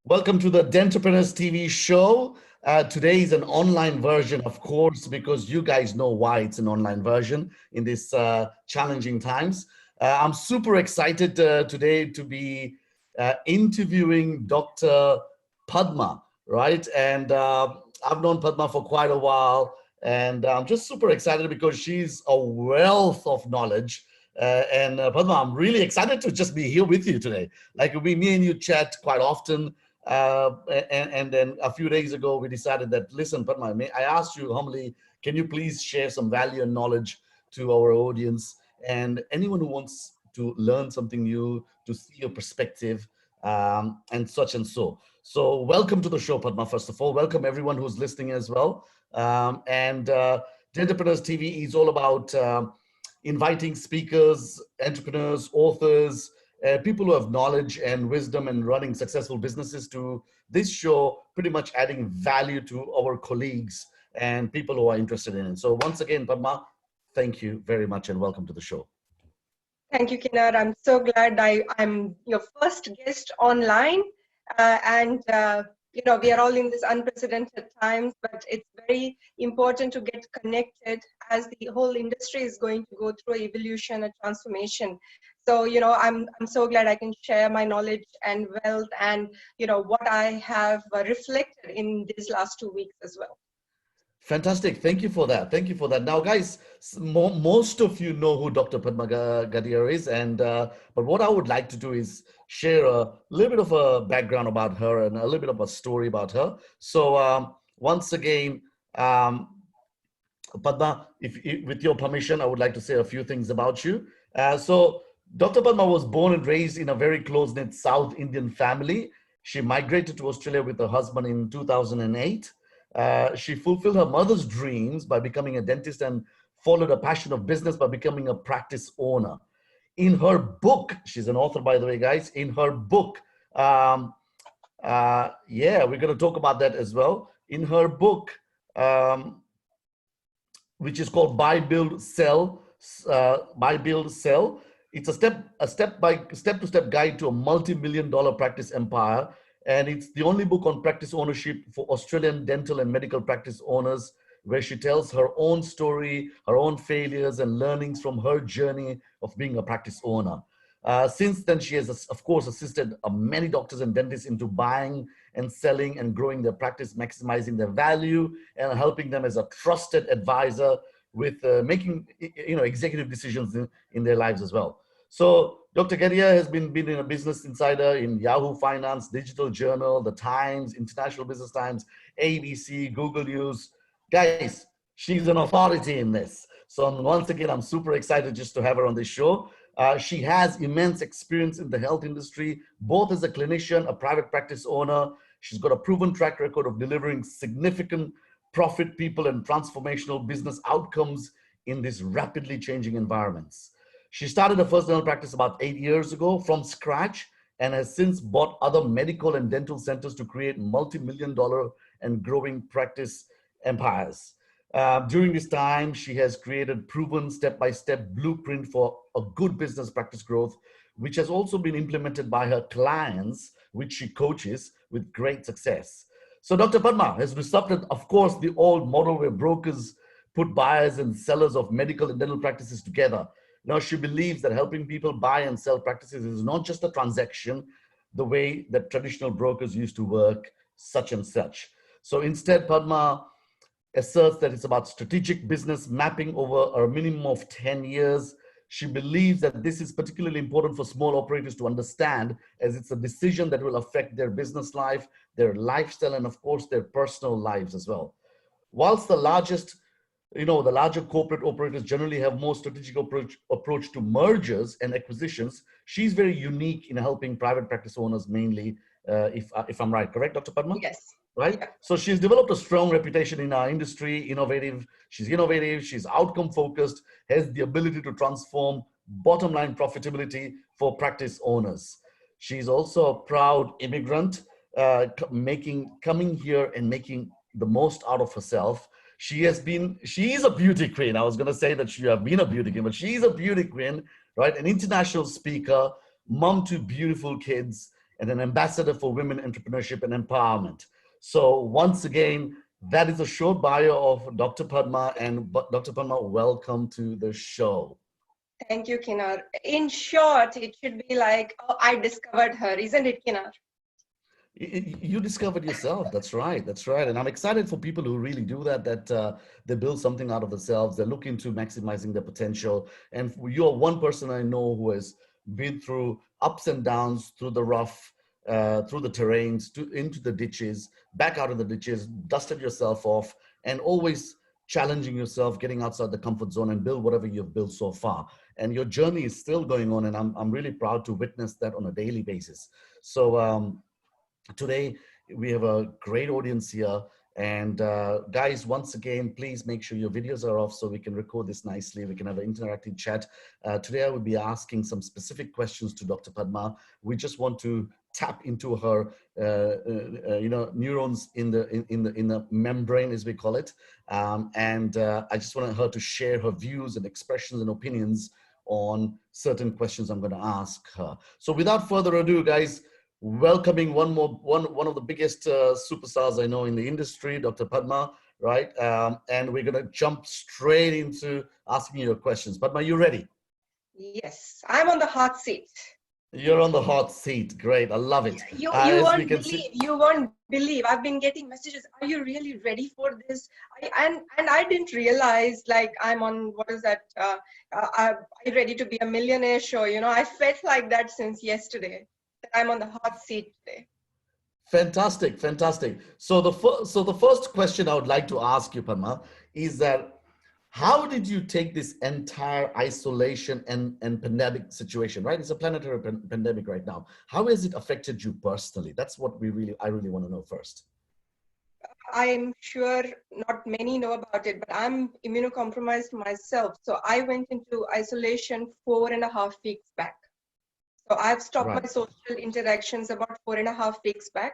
Welcome to the Dentapreneurs TV show. Today is an online version, of course, because you guys know why it's an online version in these challenging times. I'm super excited today to be interviewing Dr. Padma, right? And I've known Padma for quite a while, and I'm just super excited because she's a wealth of knowledge. Padma, I'm really excited to just be here with you today. Like me and you chat quite often. And then a few days ago, we decided that, listen, Padma, I asked you humbly, can you please share some value and knowledge to our audience and anyone who wants to learn something new, to see your perspective, and such and so. So welcome to the show, Padma, first of all. Welcome everyone who's listening as well. Dentapreneurs TV is all about inviting speakers, entrepreneurs, authors, people who have knowledge and wisdom and running successful businesses to this show, pretty much adding value to our colleagues and people who are interested in it. So once again, Padma, thank you very much and welcome to the show. Thank you, Kinar. I'm so glad I'm your first guest online. We are all in this unprecedented times, but it's very important to get connected as the whole industry is going to go through evolution and transformation. So, I'm so glad I can share my knowledge and wealth and, what I have reflected in these last 2 weeks as well. Fantastic. Thank you for that. Thank you for that. Now, guys, most of you know who Dr. Padma Gadiyar is, but what I would like to do is share a little bit of a background about her and a little bit of a story about her. So once again, Padma, with your permission, I would like to say a few things about you. So Dr. Padma was born and raised in a very close-knit South Indian family. She migrated to Australia with her husband in 2008. She fulfilled her mother's dreams by becoming a dentist and followed a passion of business by becoming a practice owner. In her book, she's an author, by the way, guys. In her book, we're going to talk about that as well. In her book, which is called Buy, Build, Sell, it's a step-to-step guide to a multi-million-dollar practice empire. And it's the only book on practice ownership for Australian dental and medical practice owners, where she tells her own story, her own failures and learnings from her journey of being a practice owner. Since then, she has, of course, assisted many doctors and dentists into buying and selling and growing their practice, maximizing their value and helping them as a trusted advisor with making executive decisions in their lives as well. So Dr. Gadiyar has been in a Business Insider, in Yahoo Finance, Digital Journal, The Times, International Business Times, ABC, Google News. Guys, she's an authority in this. So once again, I'm super excited just to have her on this show. She has immense experience in the health industry, both as a clinician, a private practice owner. She's got a proven track record of delivering significant profit, people, and transformational business outcomes in these rapidly changing environments. She started her first dental practice about 8 years ago from scratch and has since bought other medical and dental centers to create multi-million-dollar and growing practice empires. During this time, she has created proven step-by-step blueprint for a good business practice growth, which has also been implemented by her clients, which she coaches with great success. So Dr. Padma has disrupted, of course, the old model where brokers put buyers and sellers of medical and dental practices together. Now, she believes that helping people buy and sell practices is not just a transaction, the way that traditional brokers used to work, such and such. So instead, Padma asserts that it's about strategic business mapping over a minimum of 10 years. She believes that this is particularly important for small operators to understand, as it's a decision that will affect their business life, their lifestyle, and of course, their personal lives as well. Whilst the larger corporate operators generally have more strategic approach to mergers and acquisitions, she's very unique in helping private practice owners mainly, if I'm right. Correct, Dr. Padma? Yes. Right? Yeah. So she's developed a strong reputation in our industry, she's innovative, she's outcome focused, has the ability to transform bottom line profitability for practice owners. She's also a proud immigrant, coming here and making the most out of herself. She is a beauty queen. I was going to say that she have been a beauty queen, but she's a beauty queen, right? An international speaker, mom to beautiful kids, and an ambassador for women entrepreneurship and empowerment. So once again, that is a short bio of Dr. Padma. And Dr. Padma, welcome to the show. Thank you, Kinar. In short, it should be like, oh, I discovered her, isn't it, Kinar? You discovered yourself. That's right. That's right. And I'm excited for people who really do that, they build something out of themselves. They look into maximizing their potential. And you're one person I know who has been through ups and downs, through the rough, through the terrains, into the ditches, back out of the ditches, dusted yourself off, and always challenging yourself, getting outside the comfort zone and build whatever you've built so far. And your journey is still going on. And I'm really proud to witness that on a daily basis. So, today, we have a great audience here. And guys, once again, please make sure your videos are off so we can record this nicely. We can have an interactive chat. Today, I will be asking some specific questions to Dr. Padma. We just want to tap into her, neurons in the membrane, as we call it. I just want her to share her views and expressions and opinions on certain questions I'm going to ask her. So without further ado, guys, welcoming one of the biggest superstars I know in the industry, Dr. Padma, right? And we're going to jump straight into asking you questions. Padma, you ready? Yes, I'm on the hot seat. You're on the hot seat. Great. I love it. You won't believe. I've been getting messages. Are you really ready for this? And I didn't realize, like, I'm on, what is that? Are you ready to be a millionaire show? You know, I felt like that since yesterday. I'm on the hot seat today. Fantastic, fantastic. So the first question I would like to ask you, Padma, is that how did you take this entire isolation and pandemic situation, right? It's a planetary pandemic right now. How has it affected you personally? That's what I really want to know first. I'm sure not many know about it, but I'm immunocompromised myself. So I went into isolation 4.5 weeks back. So I've stopped my social interactions about 4.5 weeks back.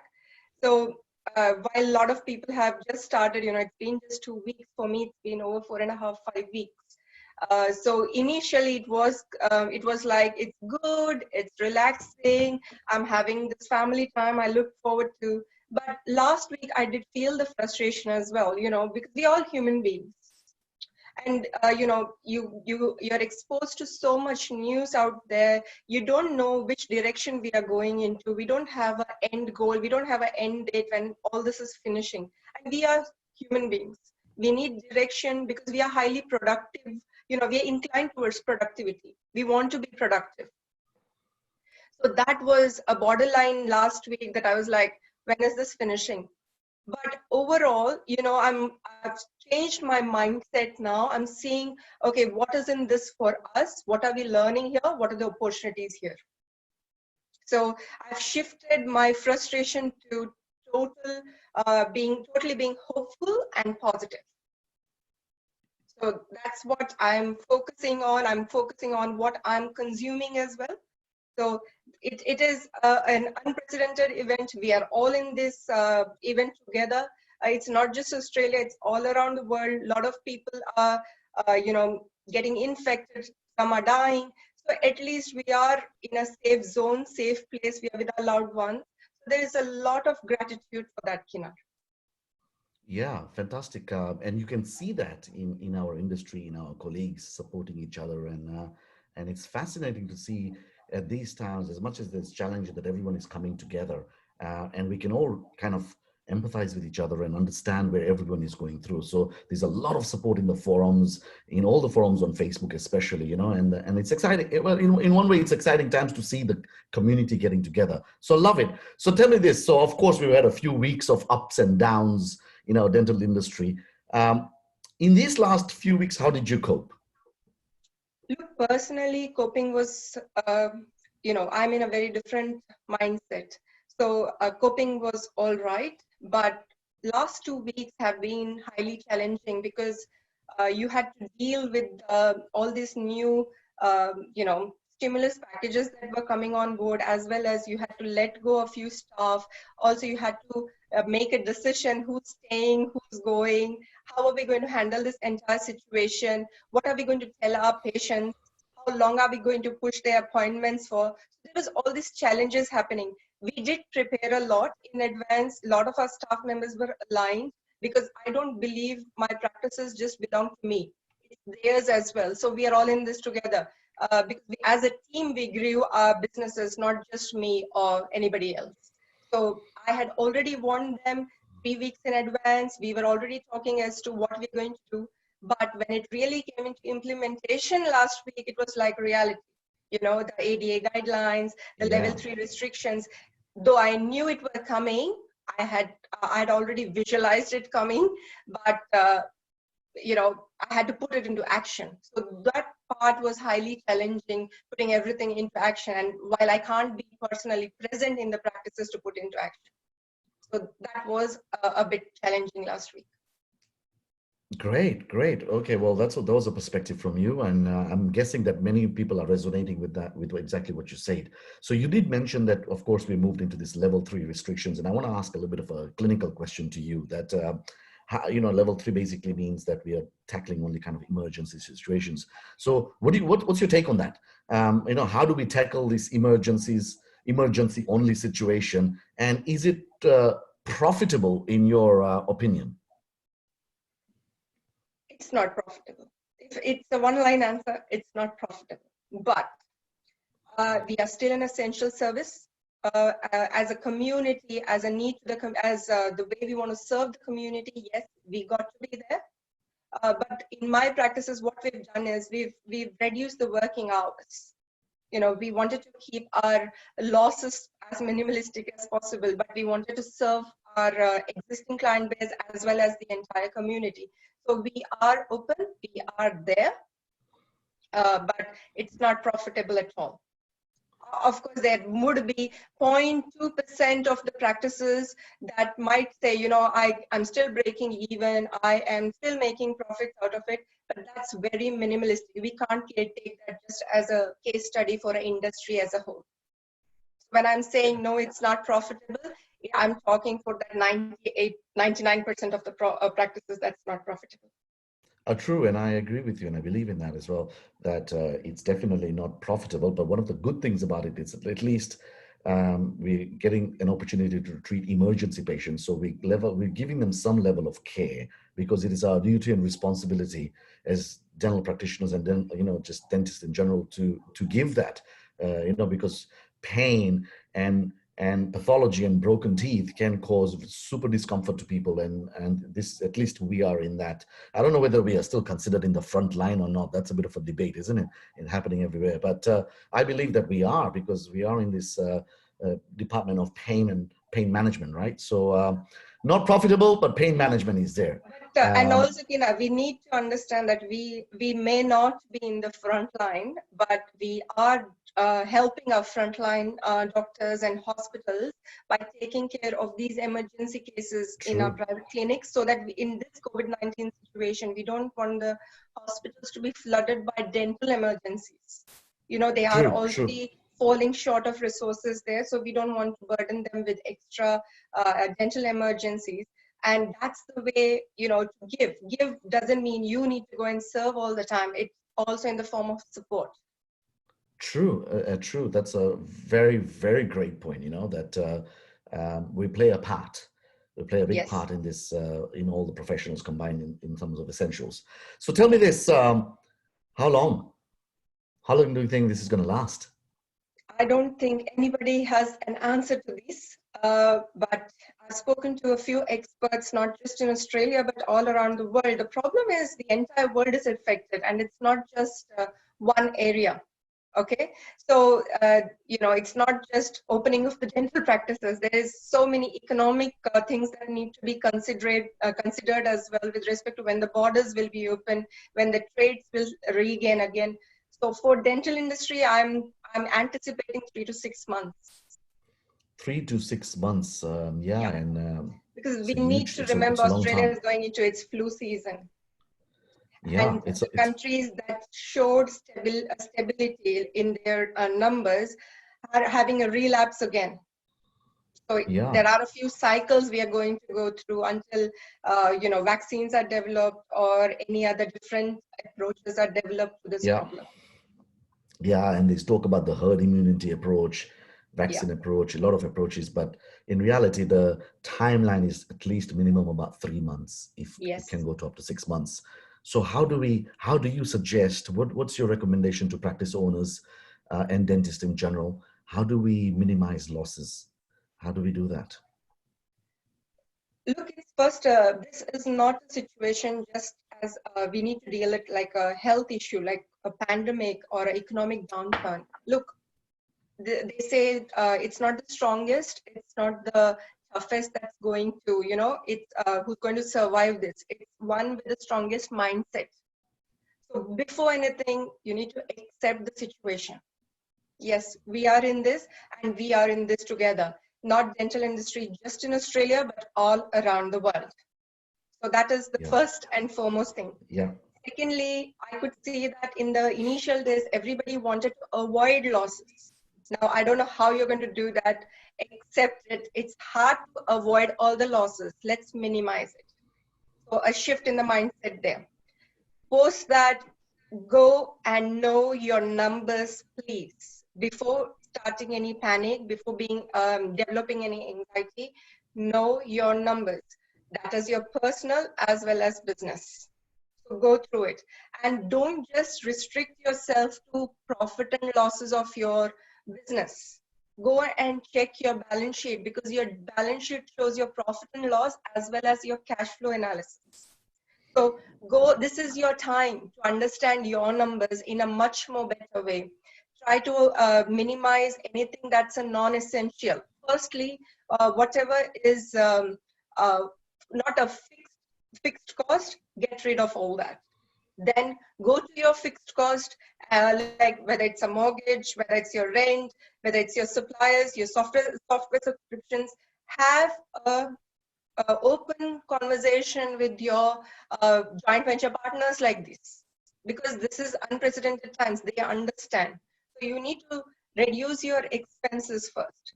So while a lot of people have just started, you know, it's been just 2 weeks. For me, it's been over 4.5, 5 weeks. So initially it was like, it's good, it's relaxing. I'm having this family time I look forward to. But last week I did feel the frustration as well, you know, because we're all human beings. And you're exposed to so much news out there. You don't know which direction we are going into. We don't have an end goal. We don't have an end date when all this is finishing. And we are human beings. We need direction because we are highly productive. You know, we are inclined towards productivity. We want to be productive. So that was a borderline last week that I was like, when is this finishing? But overall, you know, I've changed my mindset now. I'm seeing, okay, what is in this for us? What are we learning here? What are the opportunities here? So I've shifted my frustration to totally being hopeful and positive. So that's what I'm focusing on. I'm focusing on what I'm consuming as well. So it is an unprecedented event. We are all in this event together. It's not just Australia, it's all around the world. A lot of people are, getting infected. Some are dying. So at least we are in a safe zone, safe place. We are with our loved ones. So there is a lot of gratitude for that, Kinar. Yeah, fantastic. And you can see that in our industry, in our colleagues supporting each other. And it's fascinating to see at these times, as much as there's challenges, that everyone is coming together, and we can all kind of empathize with each other and understand where everyone is going through. So there's a lot of support in the forums, in all the forums on Facebook, especially, you know, and it's exciting. Well, in one way, it's exciting times to see the community getting together. So love it. So tell me this. So of course, we've had a few weeks of ups and downs in our dental industry. In these last few weeks, how did you cope? Look, personally, coping was, I'm in a very different mindset. So coping was all right, but last 2 weeks have been highly challenging because you had to deal with all these new, stimulus packages that were coming on board, as well as you had to let go a few staff. Also, you had to make a decision who's staying, who's going, how are we going to handle this entire situation, what are we going to tell our patients, how long are we going to push their appointments for? There was all these challenges happening. We did prepare a lot in advance. A lot of our staff members were aligned, because I don't believe my practices just belong to me. It's theirs as well. So we are all in this together. Because as a team, we grew our businesses, not just me or anybody else. So I had already warned them 3 weeks in advance. We were already talking as to what we're going to do. But when it really came into implementation last week, it was like reality. You know, the ADA guidelines, the level 3 restrictions. Though I knew it was coming, I had already visualized it coming, but you know, I had to put it into action. So that part was highly challenging, putting everything into action. And while I can't be personally present in the practices to put into action, so that was a bit challenging last week. Great, great. Okay, well, that was a perspective from you, and I'm guessing that many people are resonating with that, with exactly what you said. So you did mention that, of course, we moved into this level 3 restrictions, and I want to ask a little bit of a clinical question to you. That how, you know, level 3 basically means that we are tackling only kind of emergency situations. So what's your take on that? You know, how do we tackle these emergency only situation, and is it profitable in your opinion? It's not profitable. If it's a one-line answer, it's not profitable. But we are still an essential service. As a community, as a need to the way we want to serve the community, yes, we got to be there. But in my practices, what we've done is we've reduced the working hours. You know, we wanted to keep our losses as minimalistic as possible, but we wanted to serve our existing client base as well as the entire community. So we are open, we are there, but it's not profitable at all. Of course, there would be 0.2% of the practices that might say, you know, I'm still breaking even, I am still making profits out of it, but that's very minimalistic. We can't take that just as a case study for an industry as a whole. When I'm saying, no, it's not profitable, I'm talking for that 99% of the practices that's not profitable. True, and I agree with you, and I believe in that as well, that it's definitely not profitable. But one of the good things about it is that at least we're getting an opportunity to treat emergency patients. So we're giving them some level of care, because it is our duty and responsibility as dental practitioners and then, you know, just dentists in general to give that, you know, because pain and pathology and broken teeth can cause super discomfort to people, and this, at least we are in that. I don't know whether we are still considered in the front line or not. That's a bit of a debate, isn't it? It's happening everywhere, but I believe that we are, because we are in this department of pain and pain management, right? So not profitable, but pain management is there. And also, Kina, we need to understand that we may not be in the front line, but we are helping our frontline doctors and hospitals by taking care of these emergency cases in our private clinics, so that in this COVID-19 situation, we don't want the hospitals to be flooded by dental emergencies. You know, they are already falling short of resources there, so we don't want to burden them with extra dental emergencies. And that's the way, you know, to give. Give doesn't mean you need to go and serve all the time. It's also in the form of support. True, true. That's a very, very great point, you know, that we play a part. We play a big part in this, in all the professionals combined in terms of essentials. So tell me this, how long do you think this is going to last? I don't think anybody has an answer to this, but I've spoken to a few experts, not just in Australia, but all around the world. The problem is the entire world is affected, and it's not just one area. Okay, so you know, it's not just opening of the dental practices. There is so many economic things that need to be considered as well, with respect to when the borders will be open, when the trades will regain again. So for dental industry, I'm anticipating 3 to 6 months. 3 to 6 months, yeah, and because we need to remember Australia is going into its flu season. Yeah, and the countries that showed stability in their numbers are having a relapse again. So there are a few cycles we are going to go through until you know, vaccines are developed or any other different approaches are developed to this problem. Yeah, and they talk about the herd immunity approach, Yeah. vaccine approach, a lot of approaches, but in reality, the timeline is at least minimum about 3 months, if it can Yes. go to up to 6 months. So how do you suggest, what's your recommendation to practice owners and dentists in general? How do we minimize losses? How do we do that? Look, it's first, this is not a situation just as we need to deal it like a health issue, like a pandemic or an economic downturn. Look, they say it's not the strongest, it's not the toughest that's going to, it's who's going to survive this. It's one with the strongest mindset. So before anything, you need to accept the situation. Yes, we are in this and we are in this together. Not dental industry just in Australia, but all around the world. So that is the Yeah, first and foremost thing. yeah, Secondly, I could see that in the initial days, everybody wanted to avoid losses. Now, I don't know how you're going to do that, except it's hard to avoid all the losses. Let's minimize it. So a shift in the mindset there. Post that, go and know your numbers, please. Before starting any panic, before being developing any anxiety, know your numbers. That is your personal as well as business. So go through it. And don't just restrict yourself to profit and losses of your business. Go and check your balance sheet, because your balance sheet shows your profit and loss as well as your cash flow analysis. So go, this is your time to understand your numbers in a much more better way. Try to minimize anything that's a non-essential. Firstly, whatever is uh, not a fixed cost, get rid of all that. Then go to your fixed cost, like whether it's a mortgage, whether it's your rent, whether it's your suppliers, your software subscriptions. Have a open conversation with your joint venture partners like this, because this is unprecedented times. They understand. So you need to reduce your expenses first.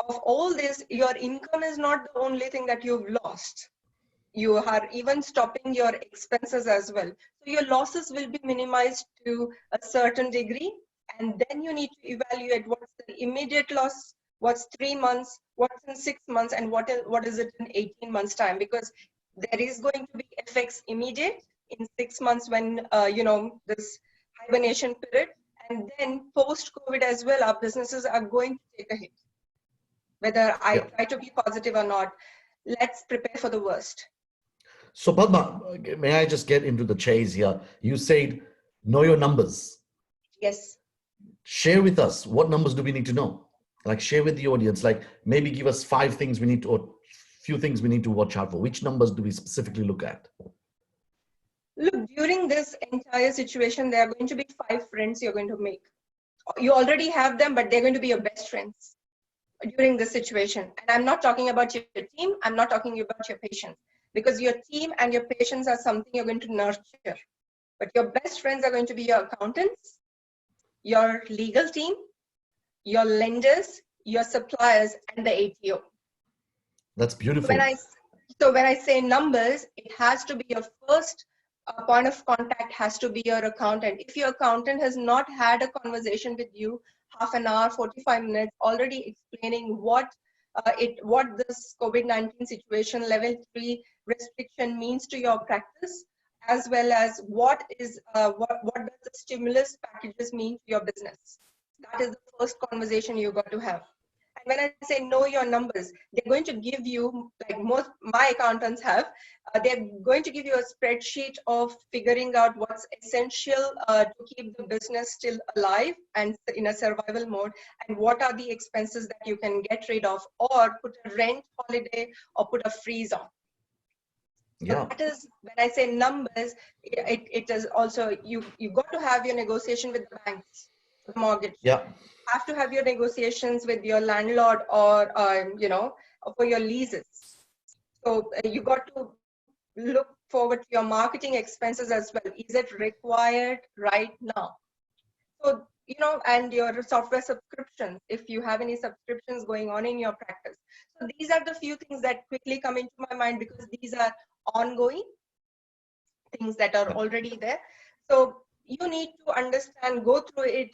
Of all this, your income is not the only thing that you've lost. You are even stopping your expenses as well. So your losses will be minimized to a certain degree. And then you need to evaluate what's the immediate loss, what's 3 months, what's in 6 months, and what is it in 18 months time. Because there is going to be effects immediate in 6 months when, this hibernation period. And then post COVID as well, our businesses are going to take a hit. Whether I yeah. try to be positive or not, let's prepare for the worst. So Padma, may I just get into the chase here? You said know your numbers. Yes. Share with us, what numbers do we need to know? Like, share with the audience, like maybe give us 5 things we need to, or few things we need to watch out for. Which numbers do we specifically look at? Look, during this entire situation, there are going to be 5 friends you're going to make. You already have them, but they're going to be your best friends during this situation. And I'm not talking about your team. I'm not talking about your patients, because your team and your patients are something you're going to nurture. But your best friends are going to be your accountants, your legal team, your lenders, your suppliers, and the ATO. That's When beautiful. I so when I say numbers, it has to be your first point of contact has to be your accountant. If your accountant has not had a conversation with you, half an hour, 45 minutes, already explaining what this COVID-19 situation, level 3 restriction means to your practice, as well as what does the stimulus packages mean to your business. That is the first conversation you got to have. And when I say know your numbers, they're going to give you, like most my accountants have, they're going to give you a spreadsheet of figuring out what's essential to keep the business still alive and in a survival mode, and what are the expenses that you can get rid of or put a rent holiday or put a freeze on. So Yeah, that is when I say numbers, it is also you got to have your negotiation with the banks for the mortgage. yeah, Have to have your negotiations with your landlord or for your leases. So you got to look forward to your marketing expenses as well. Is it required right now? So and your software subscriptions, if you have any subscriptions going on in your practice. So these are the few things that quickly come into my mind, because these are ongoing things that are yeah. already there. So you need to understand, go through it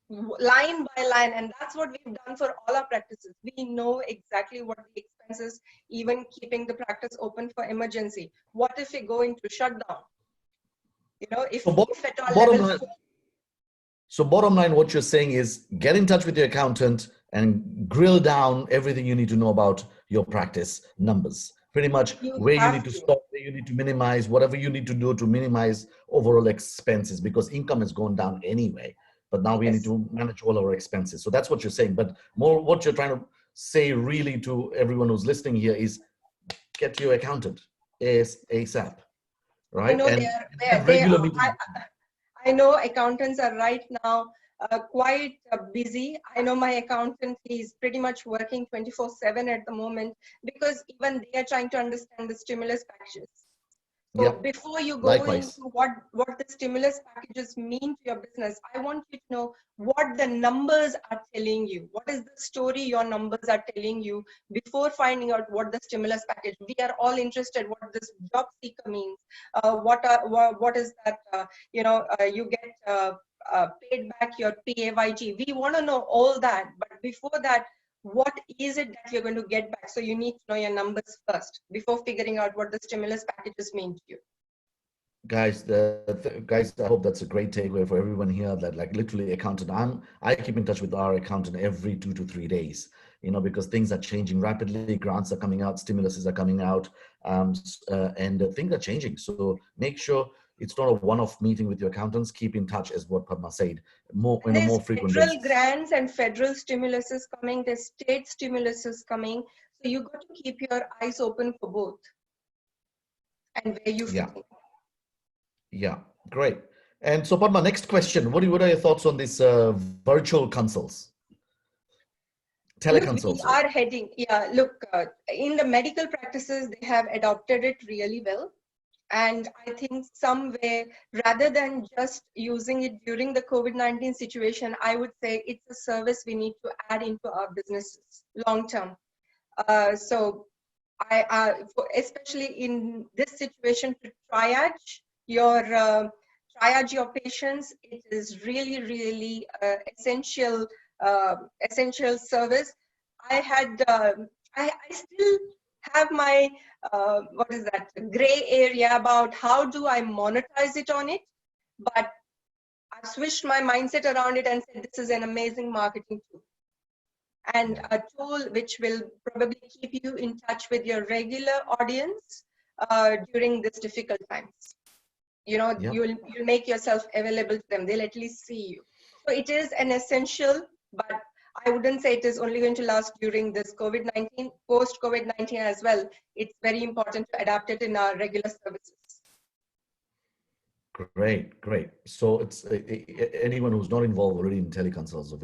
line by line, and that's what we've done for all our practices. We know exactly what the expenses, even keeping the practice open for emergency. What if we go into shutdown? You know, So if at all bottom level line, 4. so bottom line, what you're saying is get in touch with your accountant and grill down everything you need to know about your practice numbers. Pretty much You where you need have to to. stop, where you need to minimize, whatever you need to do to minimize overall expenses because income has gone down anyway. But now we need Yes. to manage all our expenses. So that's what you're saying. But more what you're trying to say really to everyone who's listening here is get your accountant ASAP, I right? know And they have they regular are. meetings. I know accountants are right now quite busy. I know my accountant, he's pretty much working 24/7 at the moment because even they are trying to understand the stimulus packages. So Yep. before you go Likewise. into what the stimulus packages mean to your business, I want you to know what the numbers are telling you. What is the story your numbers are telling you before finding out what the stimulus package? We are all interested what this job seeker means. What is that? You get paid back your PAYG. We want to know all that, but before that, what is it that you're going to get back? So you need to know your numbers first before figuring out what the stimulus packages mean to you. Guys, I hope that's a great takeaway for everyone here. That like literally accountant. I keep in touch with our accountant every 2 to 3 days. Because things are changing rapidly. Grants are coming out, stimuluses are coming out, and things are changing. So make sure it's not a one-off meeting with your accountants. Keep in touch, as what Padma said, more And on a there's more frequent federal basis. grants and federal stimuluses coming. There's state stimuluses coming. So you got to keep your eyes open for both and where you fit Yeah, in. yeah, great. And so, Padma, next question. What are your thoughts on this virtual consults, Look, we teleconsults? are heading, yeah, look, in the medical practices, they have adopted it really well. And I think somewhere, rather than just using it during the COVID-19 situation, I would say it's a service we need to add into our businesses long term. So especially in this situation, to triage your patients, it is really, really essential service. I had, I still have my, what is that, gray area about how do I monetize it on it, but I've switched my mindset around it and said, this is an amazing marketing tool and Yeah. a tool which will probably keep you in touch with your regular audience during this difficult times. Yeah. You'll make yourself available to them. They'll at least see you. So it is an essential, but I wouldn't say it is only going to last during this COVID-19, post COVID-19 as well. It's very important to adapt it in our regular services. Great, great. So it's anyone who's not involved already in teleconsults, or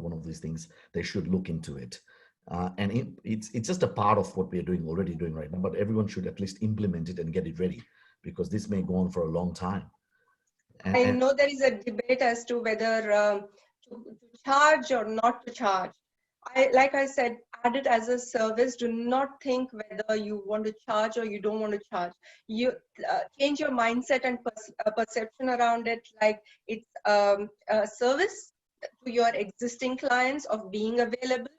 one of these things, they should look into it. And it's just a part of what we're already doing right now. But everyone should at least implement it and get it ready, because this may go on for a long time. I And know there is a debate as to whether to charge or not to charge. Like I said, add it as a service. Do not think whether you want to charge or you don't want to charge. You change your mindset and perception around it. Like it's a service to your existing clients of being available,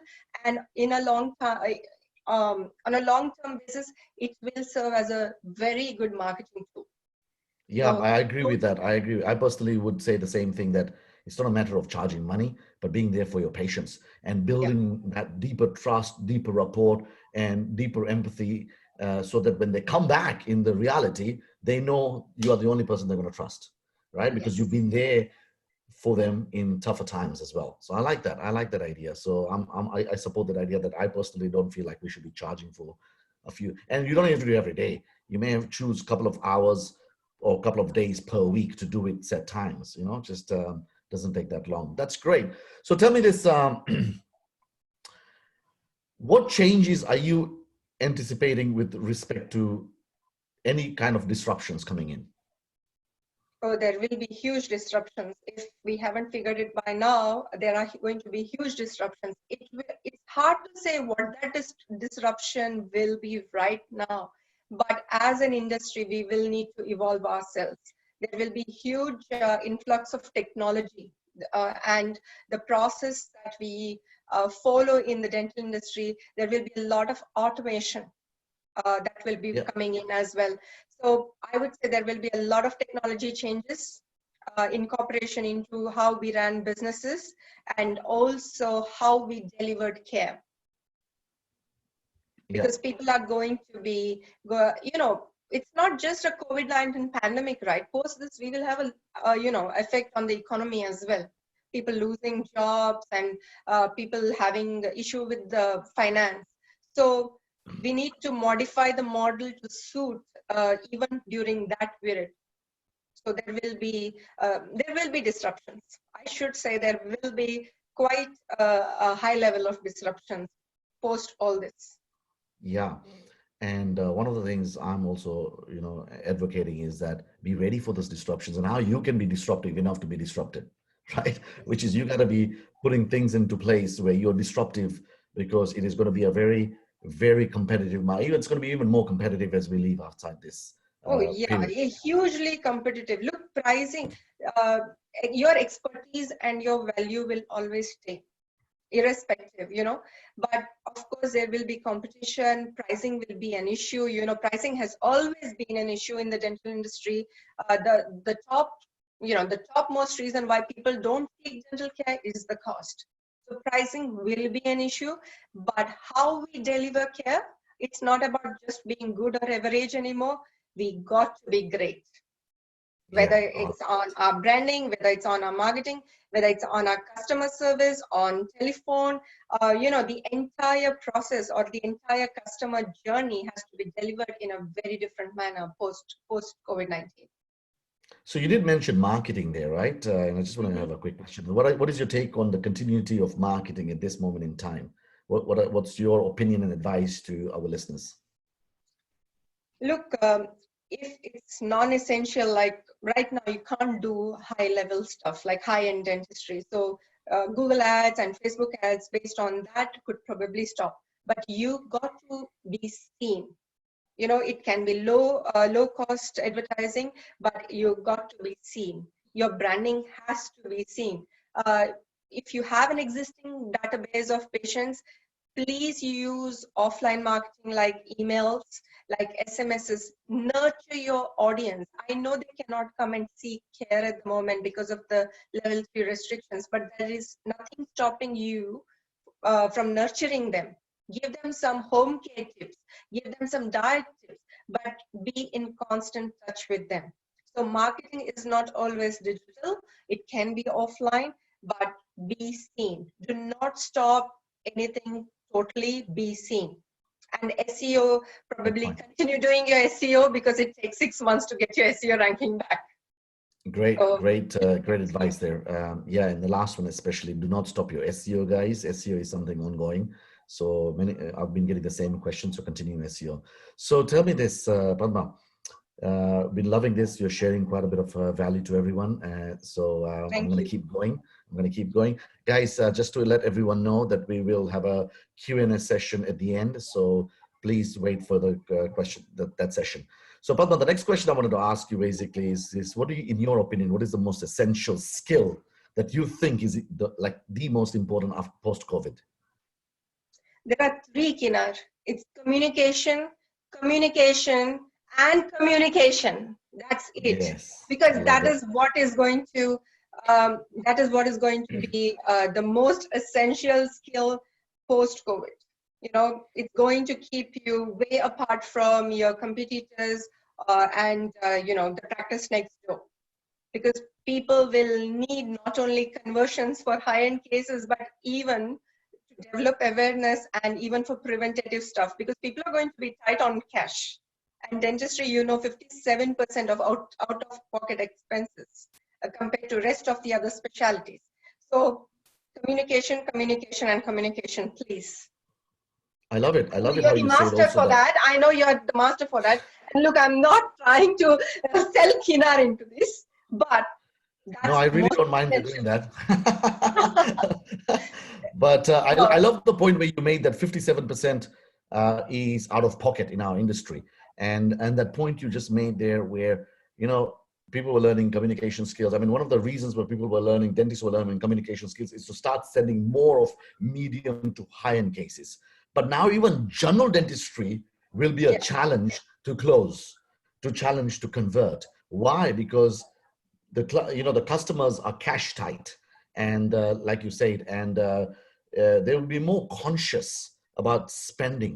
and in a long time, on a long-term basis, it will serve as a very good marketing tool. yeah, So I agree with that. I agree. I personally would say the same thing, that it's not a matter of charging money, but being there for your patients and yeah. building that deeper trust, deeper rapport, and deeper empathy, so that when they come back in the reality, they know you are the only person they're going to trust, right? Because you've Yes. been there for them in tougher times as well. So I like that. I like that idea. So I support that idea, that I personally don't feel like we should be charging for a few, and you don't have to do it every day. You may have choose a couple of hours or a couple of days per week to do it set times, just doesn't take that long. That's great. So tell me this, what changes are you anticipating with respect to any kind of disruptions coming in? Oh, there will be huge disruptions. If we haven't figured it by now, there are going to be huge disruptions. It's hard to say what that disruption will be right now. But as an industry, we will need to evolve ourselves. there will be huge influx of technology, and the process that we follow in the dental industry, there will be a lot of automation that will be Yeah. coming in as well. So I would say there will be a lot of technology changes, incorporation into how we run businesses and also how we delivered care. Yeah. Because people are going to be, it's not just a COVID-19 pandemic, right? Post this, we will have a, effect on the economy as well. People losing jobs and people having issue with the finance. So we need to modify the model to suit even during that period. So there will be disruptions. I should say there will be quite a high level of disruptions post all this. Yeah. And one of the things I'm also, advocating is that be ready for those disruptions and how you can be disruptive enough to be disrupted, right? Which is you got to be putting things into place where you're disruptive because it is going to be a very, very competitive market. It's going to be even more competitive as we leave outside this Oh, yeah, period. hugely competitive. Look, pricing, uh, your expertise and your value will always stay, irrespective, But of course, there will be competition. Pricing will be an issue. Pricing has always been an issue in the dental industry. The the topmost reason why people don't take dental care is the cost. So pricing will be an issue, but how we deliver care, it's not about just being good or average anymore. We got to be great, whether Yeah. it's on our branding, whether it's on our marketing, whether it's on our customer service, on telephone, the entire process or the entire customer journey has to be delivered in a very different manner post COVID-19. So you did mention marketing there, right? And I just want to have a quick question. What is your take on the continuity of marketing at this moment in time? What's your opinion and advice to our listeners? Look, if it's non-essential, like right now, you can't do high-level stuff like high-end dentistry. So Google ads and Facebook ads based on that could probably stop. But you got to be seen. It can be low cost advertising, but you got to be seen. Your branding has to be seen. If you have an existing database of patients, please use offline marketing like emails, like SMSs. Nurture your audience. I know they cannot come and seek care at the moment because of the level 3 restrictions, but there is nothing stopping you from nurturing them. Give them some home care tips, give them some diet tips, but be in constant touch with them. So marketing is not always digital. It can be offline, but be seen. Do not stop anything totally, be seen. And SEO, Good probably point. continue doing your SEO because it takes 6 months to get your SEO ranking back. Great, So, great advice there. Yeah, and the last one especially, do not stop your SEO, guys. SEO is something ongoing. So I've been getting the same question, so continue SEO. So tell me this, Padma. Been loving this. You're sharing quite a bit of value to everyone. I'm thank going to you. keep going. I'm going to keep going. Guys, just to let everyone know that we will have a Q&A session at the end. So please wait for the question, that session. So Padma, the next question I wanted to ask you basically is what do you, in your opinion, what is the most essential skill that you think is the most important after post-COVID? There are three, Kinar. It's communication, communication, and communication. That's it. Yes, I Because love it. that is what is going to be the most essential skill post-COVID. It's going to keep you way apart from your competitors and the practice next door. Because people will need not only conversions for high-end cases, but even to develop awareness and even for preventative stuff, because people are going to be tight on cash. And dentistry, 57% of out-of-pocket expenses compared to rest of the other specialties. So communication, communication, and communication, please. I love it. I love it You're how the you said master also for that. that. I know you're the master for that. And look, I'm not trying to sell Kinar into this, but No, that's I the really most don't mind you essential. doing that. But I love the point where you made that 57% is out of pocket in our industry. And that point you just made there where, people were learning communication skills. I mean, one of the reasons where people were learning, dentists were learning communication skills is to start sending more of medium to high-end cases. But now even general dentistry will be a Yeah. challenge to close, to challenge to convert. Why? Because the customers are cash tight, and like you said, and they will be more conscious about spending.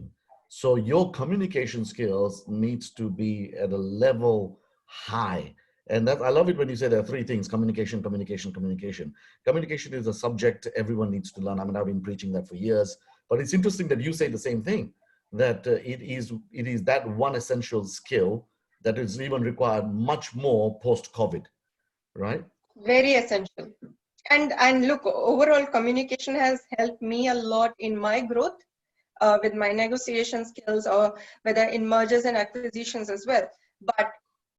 So your communication skills needs to be at a level high. And that, I love it when you say there are three things: communication, communication, communication. Communication is a subject everyone needs to learn. I mean, I've been preaching that for years, but it's interesting that you say the same thing, that it is that one essential skill that is even required much more post COVID, right? Very essential. And look, overall communication has helped me a lot in my growth with my negotiation skills, or whether in mergers and acquisitions as well. But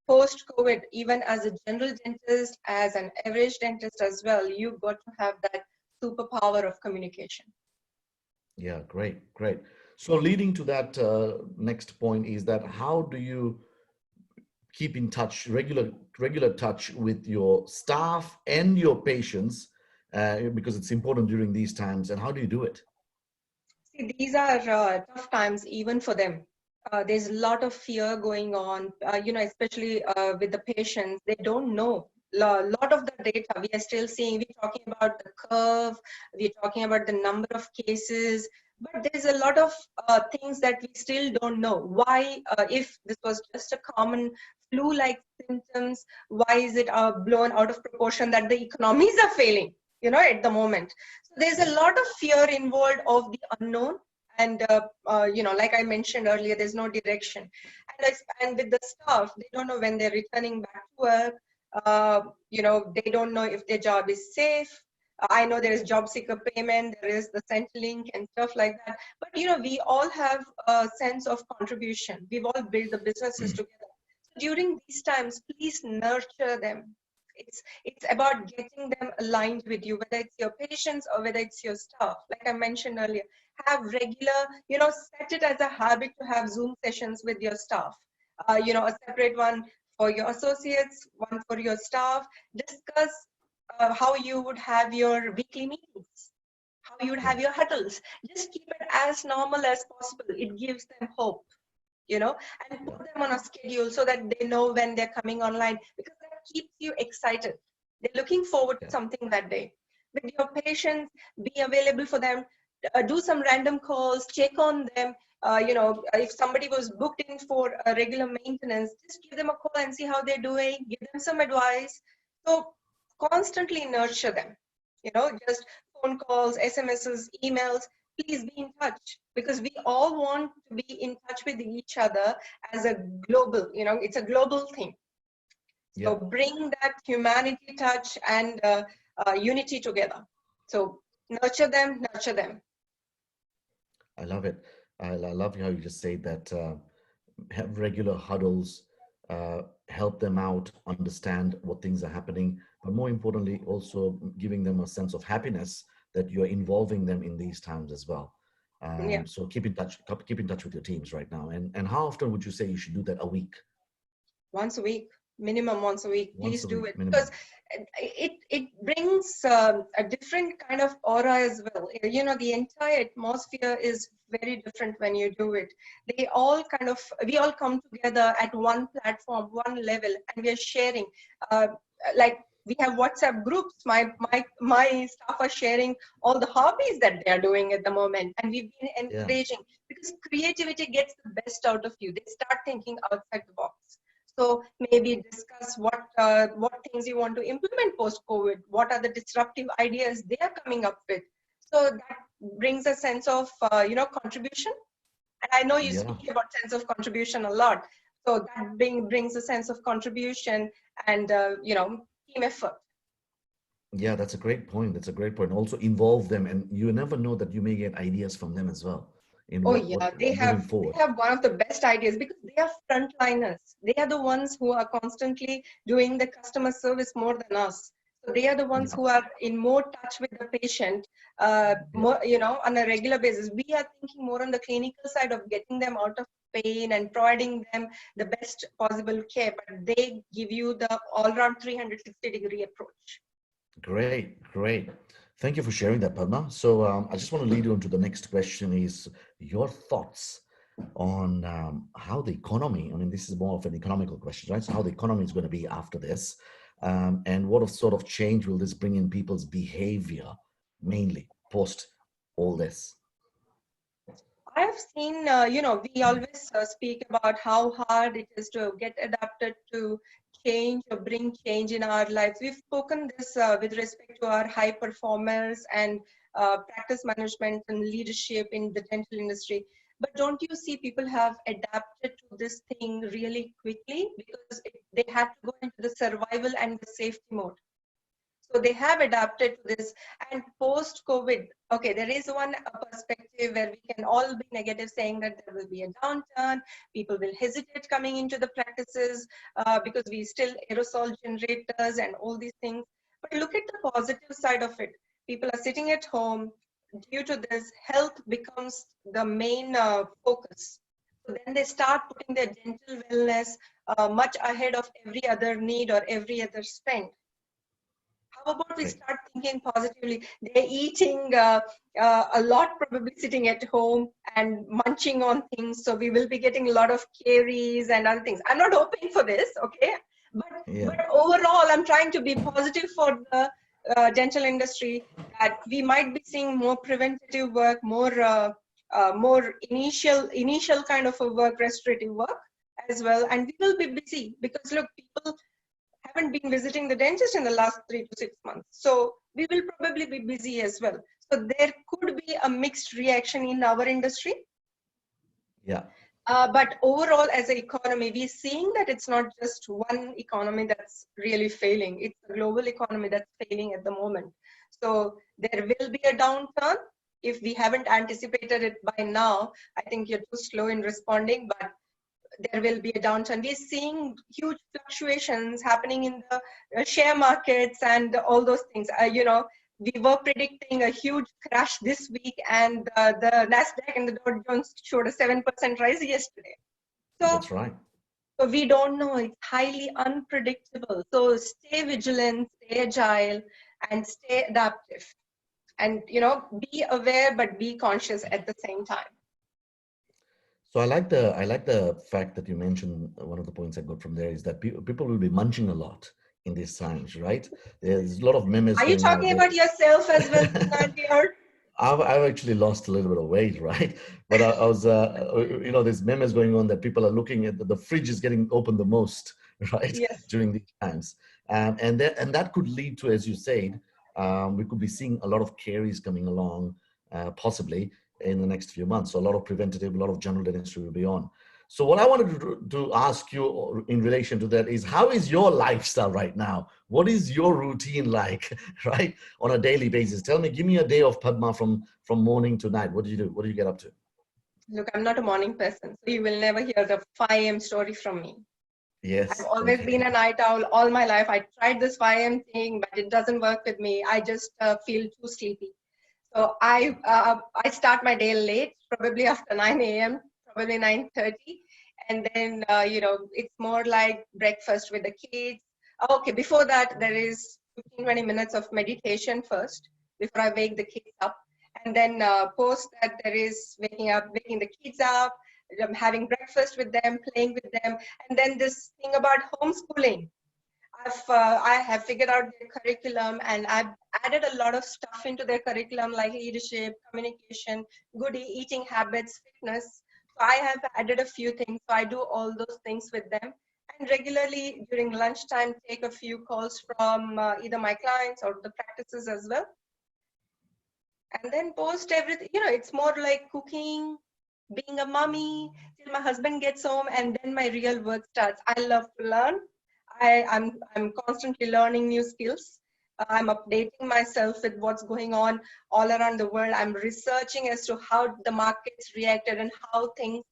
post COVID, even as a general dentist, as an average dentist as well, you got to have that superpower of communication. Yeah, great, great. So leading to that next point is that how do you keep in touch, regular touch with your staff and your patients, because it's important during these times. And how do you do it? See, these are tough times even for them. There's a lot of fear going on, especially with the patients. They don't know. A lot of the data we are still seeing, we're talking about the curve, we're talking about the number of cases, but there's a lot of things that we still don't know. Why, if this was just a common flu-like symptoms, why is it blown out of proportion that the economies are failing, at the moment? So there's a lot of fear involved of the unknown. And, like I mentioned earlier, there's no direction. And with the staff, they don't know when they're returning back to work. They don't know if their job is safe. I know there is job seeker payment, there is the Centrelink and stuff like that. But, we all have a sense of contribution. We've all built the businesses together. So during these times, please nurture them. It's about getting them aligned with you, whether it's your patients or whether it's your staff. Like I mentioned earlier, have regular, set it as a habit to have Zoom sessions with your staff. A separate one for your associates, one for your staff. Discuss how you would have your weekly meetings, how you would have your huddles. Just keep it as normal as possible. It gives them hope, and put them on a schedule so that they know when they're coming online, because that keeps you excited. They're looking forward to something that day. With your patients, be available for them. Do some random calls, check on them. If somebody was booked in for a regular maintenance, just give them a call and see how they're doing, give them some advice. So constantly nurture them, just phone calls, SMSs, emails. Please be in touch, because we all want to be in touch with each other as a global, it's a global thing. So bring that humanity touch and unity together. So nurture them, nurture them. I love it. I love how you just say that, have regular huddles, help them out, understand what things are happening, but more importantly, also giving them a sense of happiness that you're involving them in these times as well. Yeah. So keep in touch with your teams right now. And how often would you say you should do that a week? Once a week, minimum once a week. Once Please a do week, it, minimum. because it brings a different kind of aura as well. The entire atmosphere is very different when you do it. We all come together at one platform, one level, and we are sharing. Like we have WhatsApp groups. My staff are sharing all the hobbies that they are doing at the moment, and we've been encouraging, because creativity gets the best out of you. They start thinking outside the box. So maybe discuss what things you want to implement post-COVID. What are the disruptive ideas they are coming up with? So that brings a sense of contribution. And I know you speak about sense of contribution a lot. So that brings a sense of contribution and team effort. Yeah, that's a great point. That's a great point. Also involve them, and you never know that you may get ideas from them as well in Oh what yeah, moving forward. they have one of the best ideas, because they are frontliners. They are the ones who are constantly doing the customer service more than us. So they are the ones who are in more touch with the patient, more, on a regular basis. We are thinking more on the clinical side of getting them out of pain and providing them the best possible care, but they give you the all-round 360-degree approach. Great, great. Thank you for sharing that, Padma. So I just want to lead you on to the next question is your thoughts on how the economy, I mean, this is more of an economical question, right? So how the economy is going to be after this, and what sort of change will this bring in people's behavior, mainly post all this? I've seen, we always speak about how hard it is to get adapted to change or bring change in our lives. We've spoken this with respect to our high performers and practice management and leadership in the dental industry. But don't you see people have adapted to this thing really quickly because they had to go into the survival and the safety mode. So they have adapted to this. And post-COVID, okay, there is one perspective where we can all be negative, saying that there will be a downturn, people will hesitate coming into the practices because we still aerosol generators and all these things. But look at the positive side of it. People are sitting at home. Due to this, health becomes the main focus. So then they start putting their dental wellness much ahead of every other need or every other spend. How about we start thinking positively? They're eating a lot, probably sitting at home and munching on things. So we will be getting a lot of caries and other things. I'm not hoping for this, okay? But overall, I'm trying to be positive for the dental industry that we might be seeing more preventative work, more initial kind of a work, restorative work as well. And we will be busy because look, people haven't been visiting the dentist in the last 3 to 6 months. So we will probably be busy as well. So there could be a mixed reaction in our industry. Yeah. But overall, as an economy, we're seeing that it's not just one economy that's really failing. It's the global economy that's failing at the moment. So there will be a downturn. If we haven't anticipated it by now, I think you're too slow in responding, but there will be a downturn. We're seeing huge fluctuations happening in the share markets and all those things. We were predicting a huge crash this week, and the Nasdaq and the Dow Jones showed a 7% rise yesterday. So that's right. So we don't know. It's highly unpredictable. So stay vigilant, stay agile, and stay adaptive. And be aware, but be conscious at the same time. So I like the fact that you mentioned one of the points I got from there is that people will be munching a lot in these times, right? There's a lot of memes. Are you talking about yourself as well, Gadiyar? I've actually lost a little bit of weight, right? But I was, there's memes going on that people are looking at the fridge is getting opened the most, right? Yes. During these times, and that could lead to, as you said, we could be seeing a lot of caries coming along, possibly in the next few months. So a lot of preventative, a lot of general dentistry will be on. So what I wanted to ask you in relation to that is, how is your lifestyle right now? What is your routine like, right, on a daily basis? Tell me, give me a day of Padma from morning to night. What do you do? What do you get up to? Look, I'm not a morning person, so you will never hear the 5 a.m. story from me. Yes. I've always been a night owl all my life. I tried this 5 a.m. thing, but it doesn't work with me. I just feel too sleepy. So I start my day late, probably after 9 a.m., probably 9:30. And then, it's more like breakfast with the kids. Okay, before that, there is 15, 20 minutes of meditation first, before I wake the kids up. And then post that, there is waking the kids up, having breakfast with them, playing with them. And then this thing about homeschooling. I have figured out their curriculum, and I've added a lot of stuff into their curriculum like leadership, communication, good eating habits, fitness. So I have added a few things. So I do all those things with them, and regularly during lunchtime take a few calls from either my clients or the practices as well. And then post everything. It's more like cooking, being a mommy till my husband gets home, and then my real work starts. I love to learn. I'm constantly learning new skills. I'm updating myself with what's going on all around the world. I'm researching as to how the markets reacted and how things,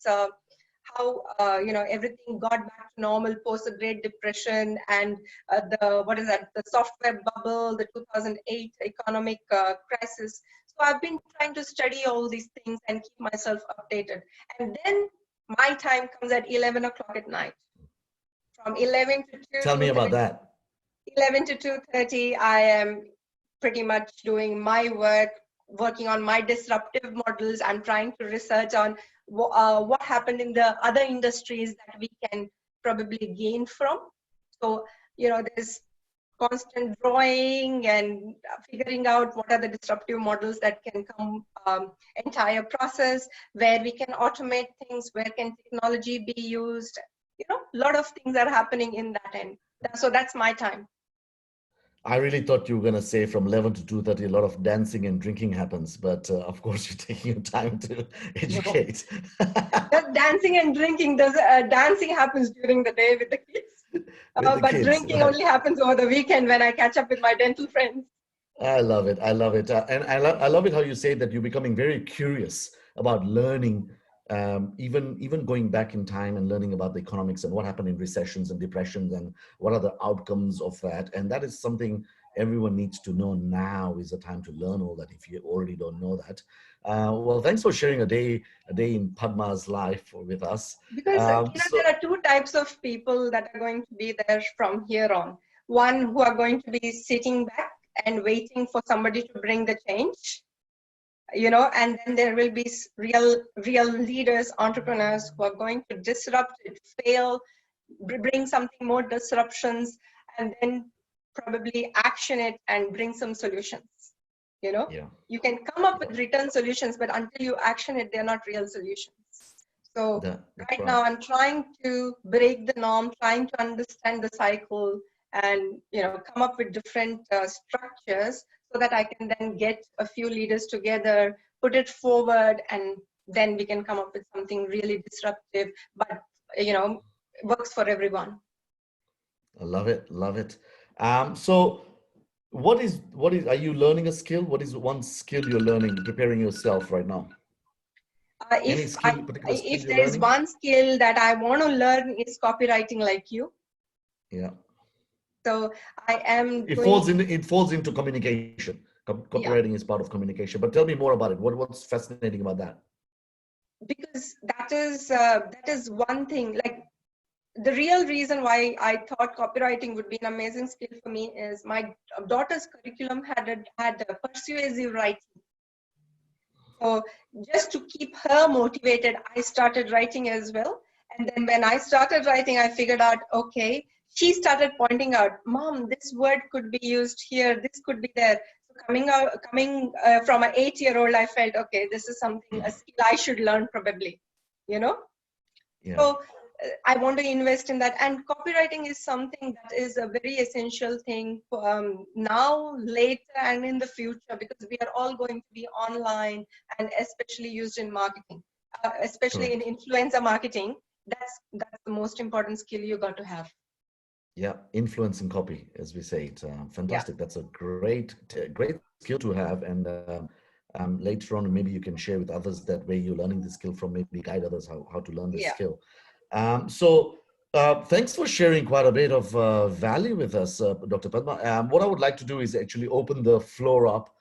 everything got back to normal post the Great Depression and the software bubble, the 2008 economic crisis. So I've been trying to study all these things and keep myself updated. And then my time comes at 11 o'clock at night. From 11 to 2, Tell me about that. 11 to 2:30, I am pretty much doing my work, working on my disruptive models. I'm trying to research on what happened in the other industries that we can probably gain from. So, there's constant drawing and figuring out what are the disruptive models that can come, entire process, where we can automate things, where can technology be used. A lot of things are happening in that end. So that's my time. I really thought you were going to say from 11 to 2:30, a lot of dancing and drinking happens, but of course you're taking your time to educate. Just dancing and drinking. Dancing happens during the day with the kids. With the But kids, drinking right? only happens over the weekend when I catch up with my dental friends. I love it. I love it. And I love it how you say that you're becoming very curious about learning, even going back in time and learning about the economics and what happened in recessions and depressions and what are the outcomes of that. And that is something everyone needs to know. Now is the time to learn all that if you already don't know that. Well, thanks for sharing a day in Padma's life with us. Because So there are two types of people that are going to be there from here on. One who are going to be sitting back and waiting for somebody to bring the change, and then there will be real leaders, entrepreneurs who are going to disrupt it, fail, bring something more disruptions, and then probably action it and bring some solutions. yeah, You can come up with written solutions, but until you action it, they're not real solutions. So that's right right. now I'm trying to break the norm, trying to understand the cycle, and come up with different structures so that I can then get a few leaders together, put it forward, and then we can come up with something really disruptive, but works for everyone. I love it. Love it. So are you learning a skill? What is one skill you're learning, preparing yourself right now? Any particular skill If you're there is learning? one skill that I want to learn is copywriting like you. Yeah. So I am It doing, falls into communication. yeah, Copywriting is part of communication. But tell me more about it. What's fascinating about that? because that is one thing. Like, the real reason why I thought copywriting would be an amazing skill for me is my daughter's curriculum had a persuasive writing. So just to keep her motivated, I started writing as well. And then when I started writing, I figured out, okay, she started pointing out, Mom, this word could be used here, this could be there. So coming from an 8-year-old, I felt, okay, this is something, a skill I should learn probably, you know? Yeah. So I want to invest in that. And copywriting is something that is a very essential thing now, later, and in the future, because we are all going to be online and especially used in marketing, especially in Correct. influencer marketing. That's the most important skill you got to have. Yeah. Influence and copy, as we say it. Yeah. Fantastic. That's a great skill to have. And later on, maybe you can share with others that where you're learning the skill from, maybe guide others how to learn this Yeah. skill. Thanks for sharing quite a bit of value with us, Dr. Padma. What I would like to do is actually open the floor up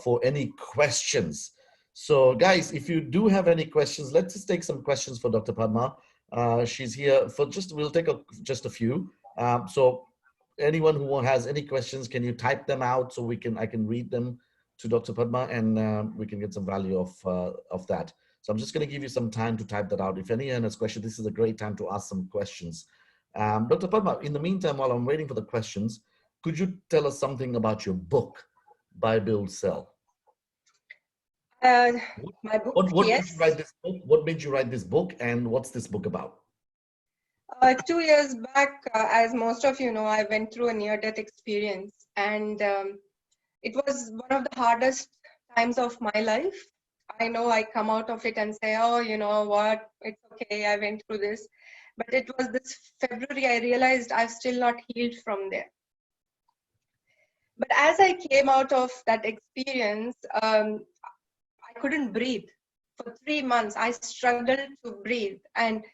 for any questions. So, guys, if you do have any questions, let's just take some questions for Dr. Padma. She's here for we'll take just a few. So, anyone who has any questions, can you type them out so I can read them to Dr. Padma, and we can get some value of that. So I'm just going to give you some time to type that out. If anyone has questions, this is a great time to ask some questions. Dr. Padma, in the meantime, while I'm waiting for the questions, could you tell us something about your book, Buy, Build, Sell? My book, What made you write yes. this book? What made you write this book, and what's this book about? 2 years back, as most of you know, I went through a near-death experience, and it was one of the hardest times of my life. I know I come out of it and say, oh, you know what, it's okay, I went through this. But it was this February, I realized I've still not healed from there. But as I came out of that experience, I couldn't breathe. For 3 months, I struggled to breathe. And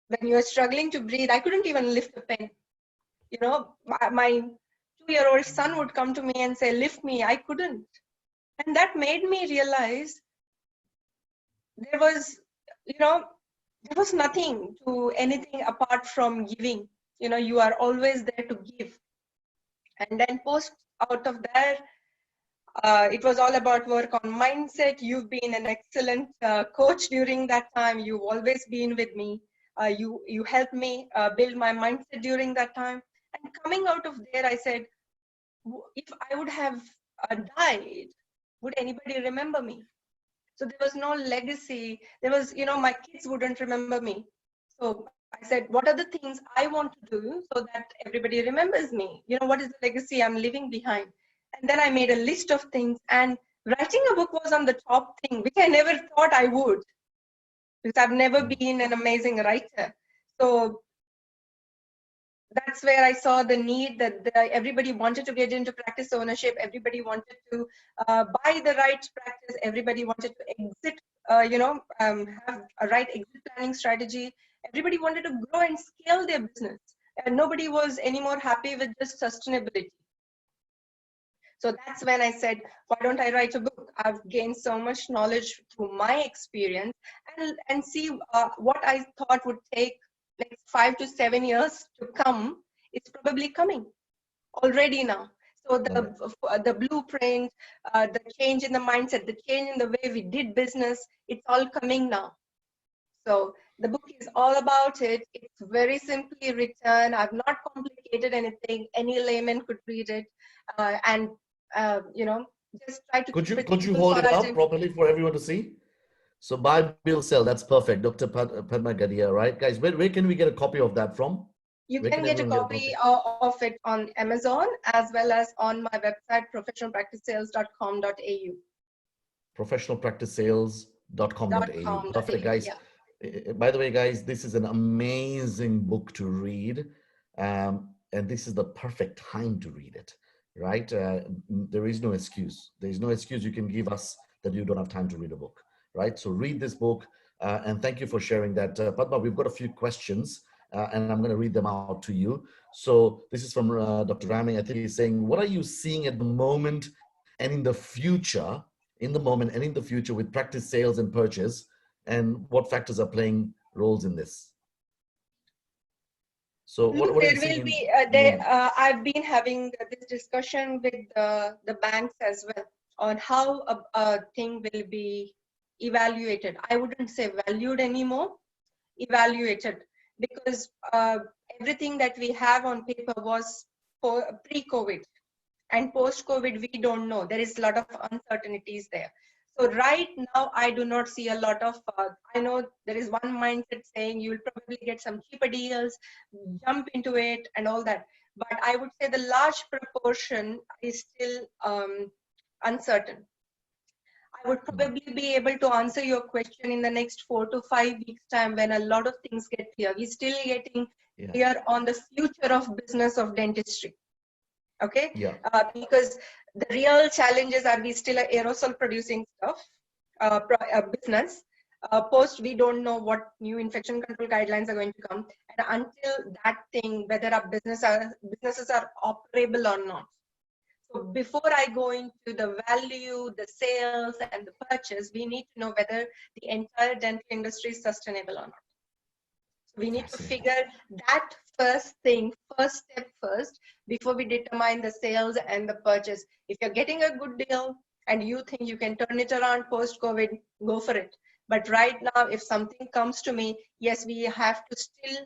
when you're struggling to breathe, I couldn't even lift a pen. You know, my 2-year-old son would come to me and say, lift me. I couldn't. And that made me realize there was, you know, there was nothing to anything apart from giving. You know, you are always there to give. And then post out of there, it was all about work on mindset. You've been an excellent coach during that time. You've always been with me. You helped me build my mindset during that time. And coming out of there, I said, if I would have died, would anybody remember me? So there was no legacy. There was, you know, my kids wouldn't remember me. So I said, what are the things I want to do so that everybody remembers me? You know, what is the legacy I'm leaving behind? And then I made a list of things, and writing a book was on the top thing, which I never thought I would, because I've never been an amazing writer. So that's where I saw the need that everybody wanted to get into practice ownership. Everybody wanted to buy the right practice. Everybody wanted to exit, have a right exit planning strategy. Everybody wanted to grow and scale their business. And nobody was anymore happy with just sustainability. So that's when I said, why don't I write a book? I've gained so much knowledge through my experience, and see what I thought would take next 5 to 7 years to come. It's probably coming already now. So the blueprint, the change in the mindset, the change in the way we did business, it's all coming now. So the book is all about it. It's very simply written. I've not complicated anything. Any layman could read it, and just try to keep it Could you simple hold for it our up properly for everyone to see? So buy, build, sell. That's perfect. Dr. Padma Gadiyar, right? Guys, where can we get a copy of that from? You Where can can get a everyone get a copy copy? of it on Amazon as well as on my website, professionalpracticesales.com.au. Professionalpracticesales.com.au. Perfect, guys. Yeah. By the way, guys, this is an amazing book to read. And this is the perfect time to read it, right? There is no excuse. There is no excuse you can give us that you don't have time to read a book, right? So read this book. And thank you for sharing that. Padma, we've got a few questions, and I'm going to read them out to you. So this is from Dr. Rami. I think he's saying, what are you seeing at the moment and in the future, with practice sales and purchase, and what factors are playing roles in this? So Look, what are there you will seeing be, in the moment? I've been having this discussion with the banks as well on how a thing will be evaluated. I wouldn't say valued anymore, evaluated, because everything that we have on paper was pre-COVID, and post-COVID, we don't know. There is a lot of uncertainties there. So right now, I do not see a lot of, I know there is one mindset saying you will probably get some cheaper deals, jump into it and all that. But I would say the large proportion is still uncertain. I would probably be able to answer your question in the next 4 to 5 weeks time when a lot of things get clear. We're still getting clear on the future of business of dentistry. Okay, because the real challenges are we still aerosol producing stuff, business. Post, we don't know what new infection control guidelines are going to come, and until that thing, whether our businesses are operable or not. So before I go into the value, the sales, and the purchase, we need to know whether the entire dental industry is sustainable or not. We need to figure that first step first, before we determine the sales and the purchase. If you're getting a good deal and you think you can turn it around post-COVID, go for it. But right now, if something comes to me, yes, we have to still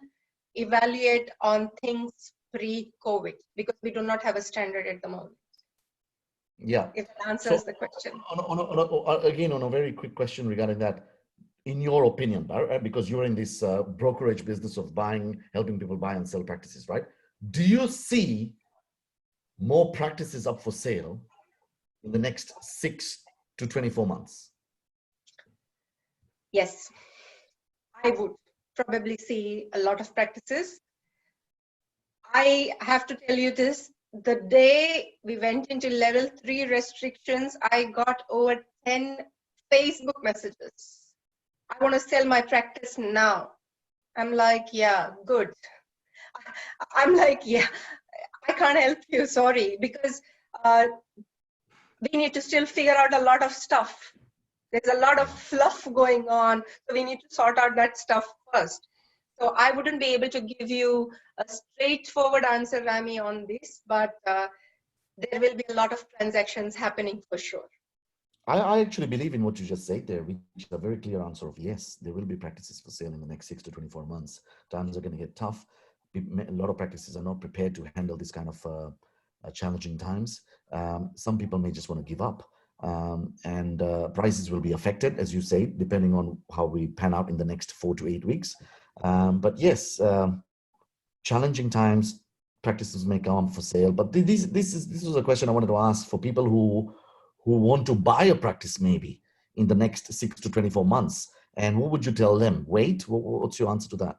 evaluate on things pre-COVID, because we do not have a standard at the moment. Yeah. If that answers the question. Again, on a very quick question regarding that, in your opinion, right, because you're in this brokerage business of helping people buy and sell practices, right? Do you see more practices up for sale in the next 6 to 24 months? Yes, I would probably see a lot of practices. I have to tell you this, the day we went into level 3 restrictions, I got over 10 Facebook messages. I want to sell my practice now. I'm like, yeah, good. I'm like, yeah, I can't help you, sorry, because we need to still figure out a lot of stuff. There's a lot of fluff going on. So we need to sort out that stuff first. So I wouldn't be able to give you a straightforward answer, Rami, on this, but there will be a lot of transactions happening for sure. I actually believe in what you just said there, which is a very clear answer of yes, there will be practices for sale in the next 6 to 24 months. Times are going to get tough. A lot of practices are not prepared to handle this kind of challenging times. Some people may just want to give up, and prices will be affected, as you say, depending on how we pan out in the next 4 to 8 weeks. But yes, challenging times, practices may come up for sale. But this was a question I wanted to ask for people who want to buy a practice maybe in the next 6 to 24 months. And what would you tell them? Wait? What's your answer to that?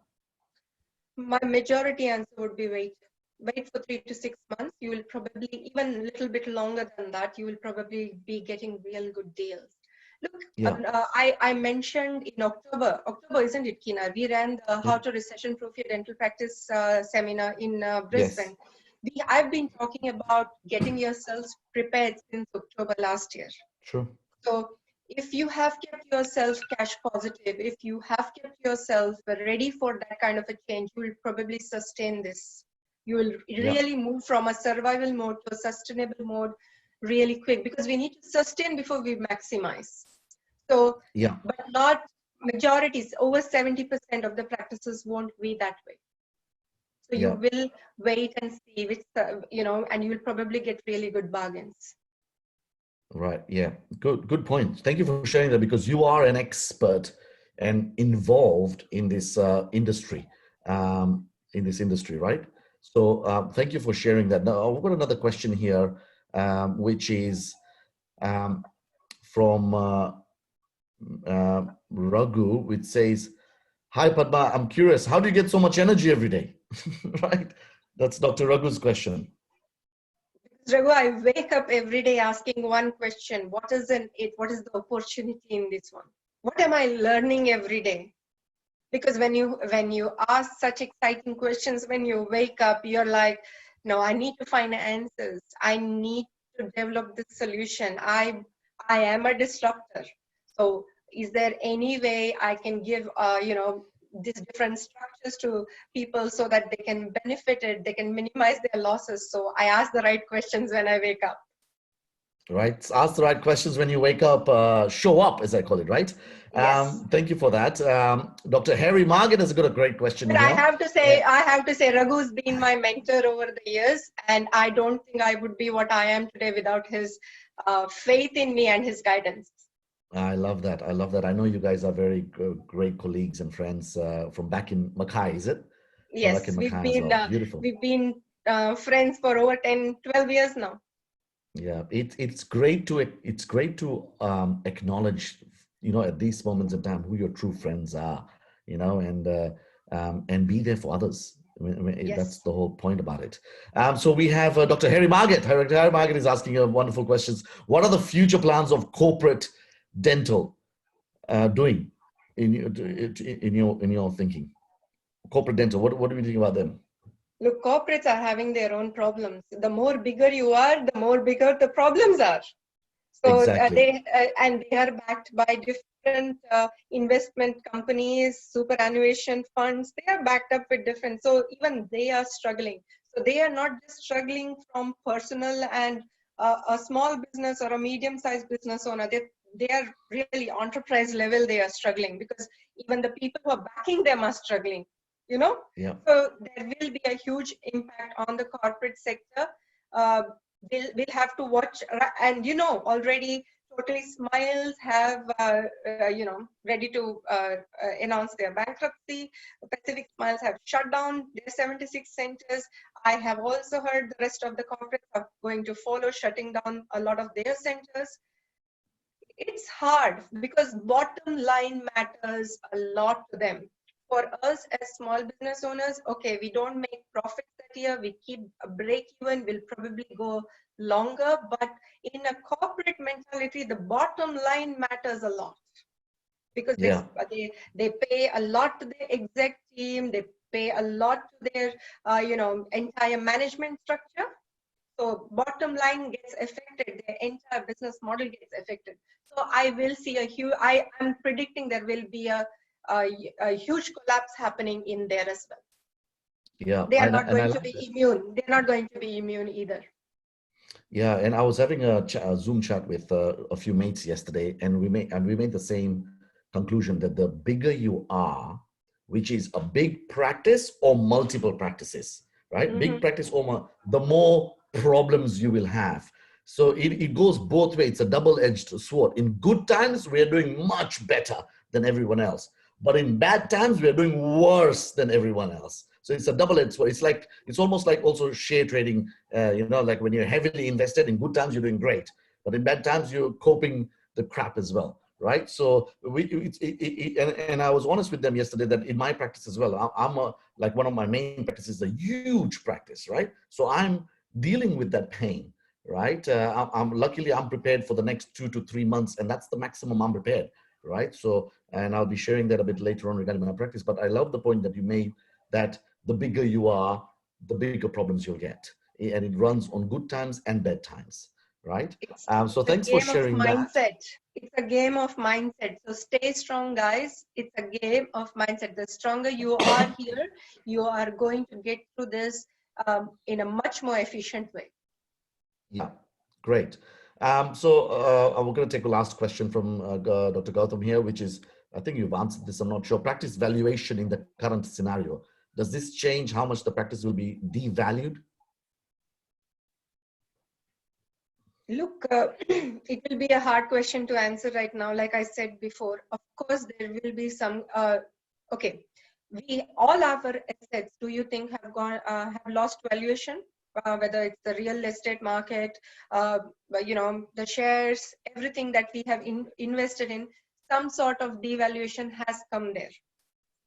My majority answer would be wait. Wait for 3 to 6 months. You will probably, even a little bit longer than that, you will probably be getting real good deals. Look, Yeah. I mentioned in October, isn't it, Kina? We ran the How to Recession Proof Your Dental Practice seminar in Brisbane. Yes. I've been talking about getting yourselves prepared since October last year. True. So if you have kept yourself cash positive, if you have kept yourself ready for that kind of a change, you will probably sustain this. You will really move from a survival mode to a sustainable mode really quick, because we need to sustain before we maximize. So, but not majorities, over 70% of the practices won't be that way. So you will wait and see which, and you will probably get really good bargains. Right. Yeah. Good point. Thank you for sharing that, because you are an expert and involved in this industry, right? So thank you for sharing that. Now I've got another question here, which is from Raghu, which says, "Hi Padma, I'm curious, how do you get so much energy every day?" Right. That's Dr. Raghu's question. Raghu, I wake up every day asking one question: what is what is the opportunity in this one? What am I learning every day? Because when you ask such exciting questions, when you wake up, you're like, no, I need to find answers. I need to develop this solution. I am a disruptor. So is there any way I can give these different structures to people so that they can benefit it, they can minimize their losses? So I ask the right questions when I wake up. Right. Ask the right questions when you wake up, show up, as I call it, right? Yes. Thank you for that. Dr. Harry Margaret has got a great question But here. I have to say, Raghu's been my mentor over the years, and I don't think I would be what I am today without his faith in me and his guidance. I love that. I love that. I know you guys are very great colleagues and friends from back in Mackay, is it? Yes, back in Mackay as well. Beautiful. We've been friends for over 10, 12 years now. Yeah, it's great to acknowledge, at these moments in time, who your true friends are, and be there for others. Yes. That's the whole point about it. So we have Dr. Harry Margaret. Harry Margaret is asking wonderful questions. What are the future plans of corporate dental doing in your thinking? Corporate dental. What do you think about them? Look, corporates are having their own problems. The more bigger you are, the more bigger the problems are. So exactly. they are backed by different investment companies, superannuation funds. They are backed up with different. So even they are struggling. So they are not just struggling from personal and a small business or a medium-sized business owner. They are really enterprise level. They are struggling because even the people who are backing them are struggling. Yeah. So there will be a huge impact on the corporate sector. We'll have to watch, and already Totally Smiles have ready to announce their bankruptcy. Pacific Smiles have shut down their 76 centers. I have also heard the rest of the corporates are going to follow, shutting down a lot of their centers. It's hard because bottom line matters a lot to them. For us as small business owners, okay, we don't make profits that year, we keep a break even, we'll probably go longer, but in a corporate mentality, the bottom line matters a lot because they pay a lot to the exec team, they pay a lot to their entire management structure. So bottom line gets affected, the entire business model gets affected. So I will see a huge, I am predicting there will be a huge collapse happening in there as well. Yeah, They are not and I going to like be that. immune. They're not going to be immune either. Yeah, and I was having a Zoom chat with a few mates yesterday, and we made the same conclusion that the bigger you are, which is a big practice or multiple practices, right? Big practice or the more problems you will have. So it goes both ways. It's a double-edged sword. In good times, we are doing much better than everyone else. But in bad times, we are doing worse than everyone else. So it's a double-edged sword. It's almost like also share trading. Like when you're heavily invested in good times, you're doing great, but in bad times, you're coping the crap as well, right? So and I was honest with them yesterday that in my practice as well, like one of my main practices is a huge practice, right? So I'm dealing with that pain, right? I'm luckily I'm prepared for the next 2 to 3 months, and that's the maximum I'm prepared, right? So, and I'll be sharing that a bit later on regarding my practice. But I love the point that you made, that the bigger you are, the bigger problems you'll get, and it runs on good times and bad times, right? So It's a thanks for game of sharing that. mindset. It's a game of mindset. So stay strong, guys. It's a game of mindset. The stronger you are here, you are going to get through this in a much more efficient way. Yeah, great. So we're going to take a last question from Dr. Gautam here, which is, I think you've answered this, I'm not sure. Practice valuation in the current scenario. Does this change how much the practice will be devalued? Look, it will be a hard question to answer right now. Like I said before, of course, there will be some, okay, all our assets, do you think have lost valuation? Whether it's the real estate market, the shares, everything that we have invested in, some sort of devaluation has come there.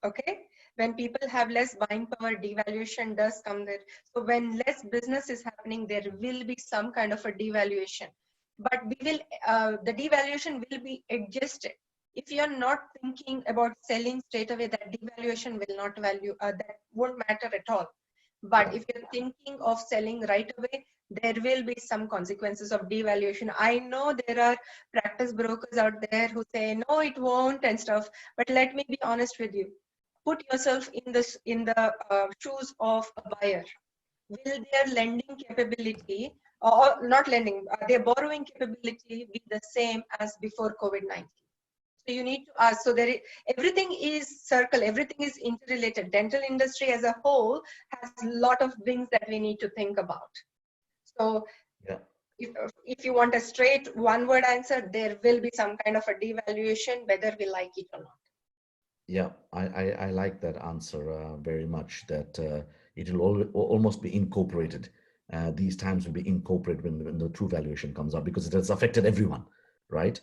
Okay, when people have less buying power, devaluation does come there. So when less business is happening, there will be some kind of a devaluation, but the devaluation will be adjusted. If you're not thinking about selling straight away, that devaluation will not that won't matter at all. But if you're thinking of selling right away, there will be some consequences of devaluation. I know there are practice brokers out there who say no, it won't and stuff, but let me be honest with you. Put yourself in the shoes of a buyer. Will their lending capability, or not lending, their borrowing capability be the same as before COVID-19? So you need to ask. So everything is circle, everything is interrelated. Dental industry as a whole has a lot of things that we need to think about. So Yeah. if you want a straight one-word answer, there will be some kind of a devaluation, whether we like it or not. Yeah, I like that answer very much, that it will almost be incorporated. These times will be incorporated when the true valuation comes up, because it has affected everyone, right?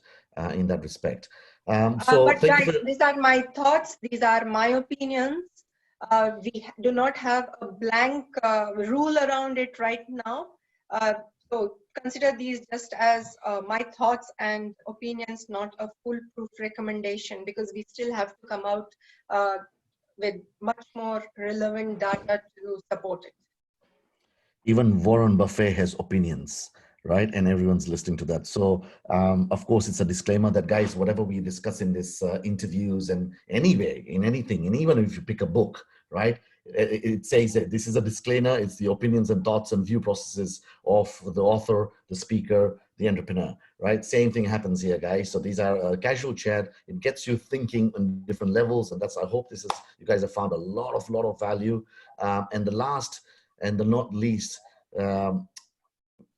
In that respect. So But thank you guys, for. these are my thoughts. These are my opinions. We do not have a blank rule around it right now. So consider these just as my thoughts and opinions, not a foolproof recommendation, because we still have to come out with much more relevant data to support it. Even Warren Buffett has opinions, right? And everyone's listening to that. So, of course, it's a disclaimer that, guys, whatever we discuss in this interviews and anyway, in anything, and even if you pick a book, right, it says that this is a disclaimer. It's the opinions and thoughts and view processes of the author, the speaker, the entrepreneur, right? Same thing happens here, guys. So these are a casual chat. It gets you thinking on different levels, and I hope you guys have found a lot of value. And the last and the not least,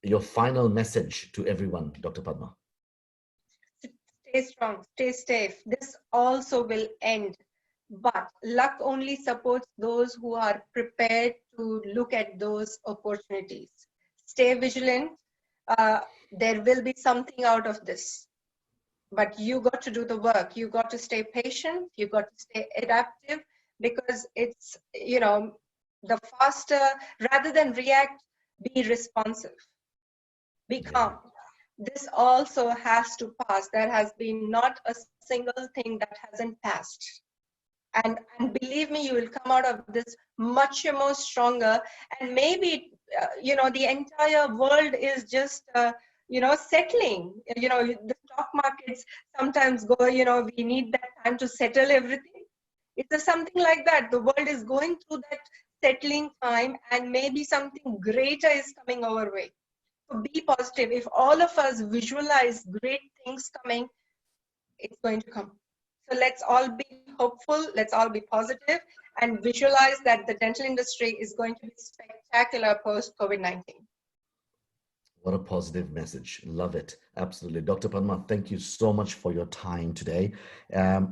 your final message to everyone, Dr. Padma. Stay strong, stay safe. This also will end, but luck only supports those who are prepared to look at those opportunities. Stay vigilant. There will be something out of this, but you got to do the work. You got to stay patient. You got to stay adaptive, because it's, the faster, rather than react, be responsive, be calm. This also has to pass. There has been not a single thing that hasn't passed. And believe me, you will come out of this much more stronger. And maybe the entire world is just settling. The stock markets sometimes go, we need that time to settle everything. It's something like that. The world is going through that settling time, and maybe something greater is coming our way. So be positive. If all of us visualize great things coming, it's going to come. So let's all be hopeful, let's all be positive, and visualize that the dental industry is going to be spectacular post COVID-19. What a positive message. Love it. Absolutely. Dr. Padma, thank you so much for your time today.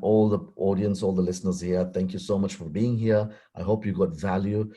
All the audience, all the listeners here, thank you so much for being here. I hope you got value.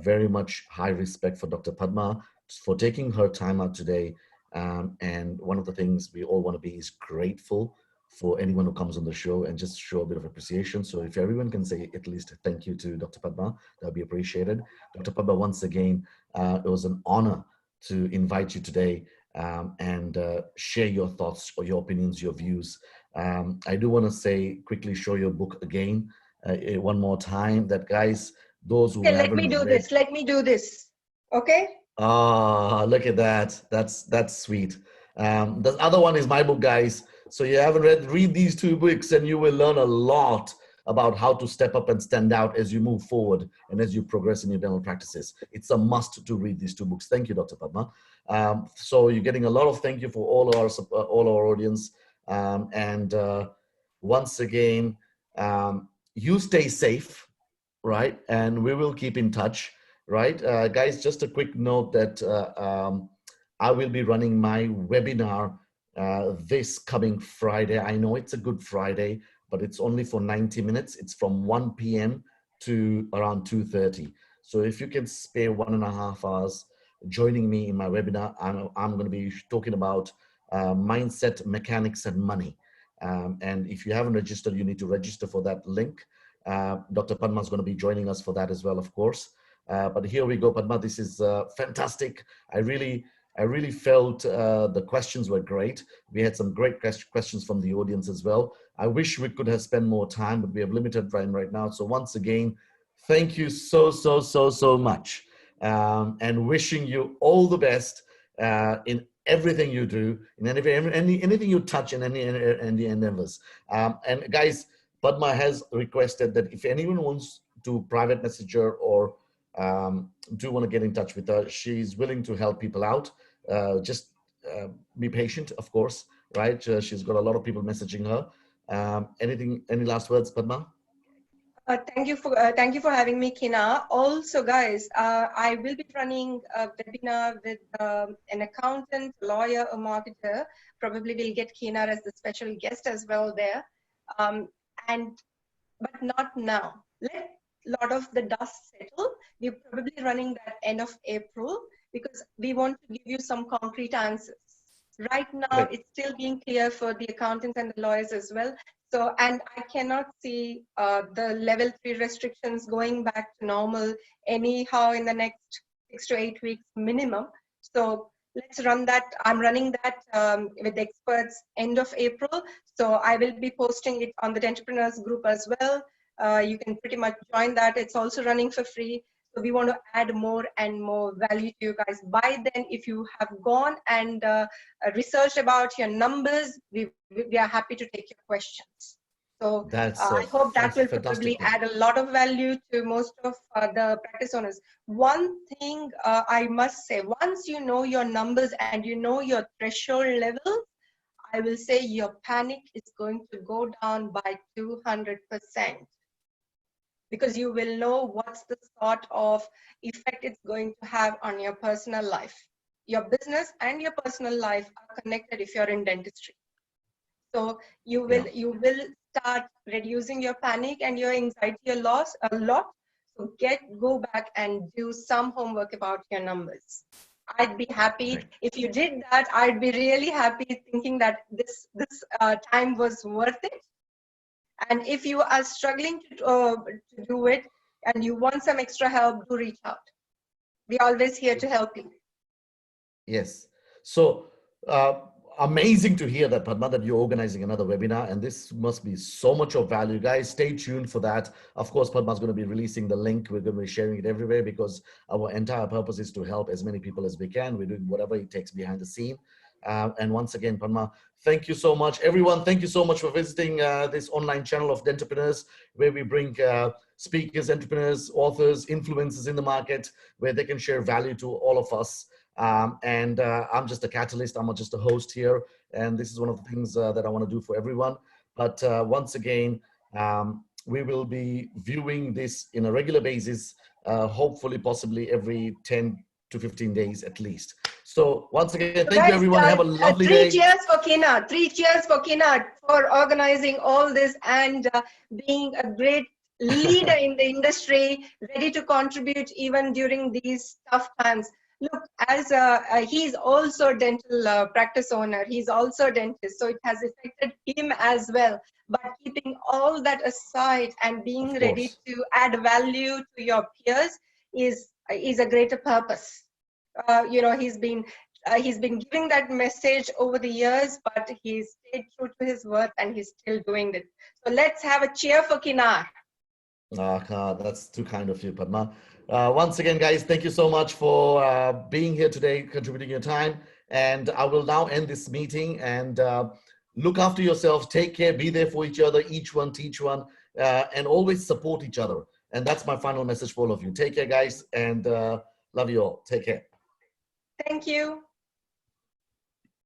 Very much high respect for Dr. Padma for taking her time out today. And one of the things we all want to be is grateful for anyone who comes on the show and just show a bit of appreciation. So if everyone can say at least thank you to Dr. Padma, that would be appreciated. Dr. Padma, once again, it was an honor to invite you today and share your thoughts or your opinions, your views. I do want to say quickly, show your book again one more time. That guys, those who Okay, let me haven't do read. this. Let me do this. Okay. Ah, look at that. That's sweet. The other one is my book, guys. So you haven't read these two books, and you will learn a lot about how to step up and stand out as you move forward and as you progress in your dental practices. It's a must to read these two books. Thank you, Dr. Padma. So you're getting a lot of thank you for all our audience. And once again, you stay safe, right? And we will keep in touch, right? Guys, just a quick note that I will be running my webinar this coming Friday. I know it's a Good Friday, but it's only for 90 minutes. It's from 1 p.m. to around 2:30. So if you can spare 1.5 hours joining me in my webinar, I'm going to be talking about mindset, mechanics, and money. And if you haven't registered, you need to register for that link. Dr. Padma is going to be joining us for that as well, of course. But here we go, Padma. This is fantastic. I really felt the questions were great. We had some great questions from the audience as well. I wish we could have spent more time, but we have limited time right now. So once again, thank you so much. And wishing you all the best in everything you do, in anything you touch, in any endeavors. And guys, Padma has requested that if anyone wants to private message her or do want to get in touch with her, she's willing to help people out. Just be patient, of course, right? She's got a lot of people messaging her. Any last words, Padma? Thank you for having me, Kina. Also, guys, I will be running a webinar with an accountant, lawyer, a marketer. Probably we'll get Kina as the special guest as well there. And but not now. Let a lot of the dust settle. We're probably running that end of April because we want to give you some concrete answers. Right now, Great. it's still being clear for the accountants and the lawyers as well. So, and I cannot see the level 3 restrictions going back to normal anyhow in the next 6 to 8 weeks minimum. So let's run that. I'm running that with experts end of April. So I will be posting it on the Dentapreneurs group as well. You can pretty much join that. It's also running for free. So we want to add more and more value to you guys. By then, if you have gone and researched about your numbers, we are happy to take your questions. So That's I hope that will fantastic probably thing. add a lot of value to most of the practice owners. One thing I must say, once you know your numbers and you know your threshold levels, I will say your panic is going to go down by 200%. Because you will know what's the sort of effect it's going to have on your personal life. Your business and your personal life are connected if you're in dentistry. So you will start reducing your panic and your anxiety a lot. So go back and do some homework about your numbers. I'd be happy if you did that. I'd be really happy thinking that this time was worth it. And if you are struggling to do it and you want some extra help, do reach out. We're always here to help you. Yes. So Amazing to hear that, Padma, that you're organizing another webinar, and this must be so much of value. Guys, stay tuned for that. Of course, Padma's going to be releasing the link. We're going to be sharing it everywhere because our entire purpose is to help as many people as we can. We're doing whatever it takes behind the scene. And once again, Padma, thank you so much. Everyone, thank you so much for visiting this online channel of Dentapreneurs, where we bring speakers, entrepreneurs, authors, influencers in the market, where they can share value to all of us. I'm just a catalyst. I'm just a host here. And this is one of the things that I want to do for everyone. But once again, we will be viewing this in a regular basis, hopefully, possibly every 10 to 15 days at least. So once again, thank you, everyone. Have a lovely day. 3 cheers for Kina. 3 cheers for Kina for organizing all this and being a great leader in the industry, ready to contribute even during these tough times. Look, as he's also a dental practice owner, he's also a dentist, so it has affected him as well. But keeping all that aside and being ready to add value to your peers is a greater purpose. You know, he's been giving that message over the years, but he's stayed true to his word and he's still doing it. So let's have a cheer for Kinar. That's too kind of you, Padma. Once again, guys, thank you so much for being here today, contributing your time. And I will now end this meeting, and look after yourselves. Take care. Be there for each other. Each one teach one, and always support each other. And that's my final message for all of you. Take care, guys, and love you all. Take care. Thank you.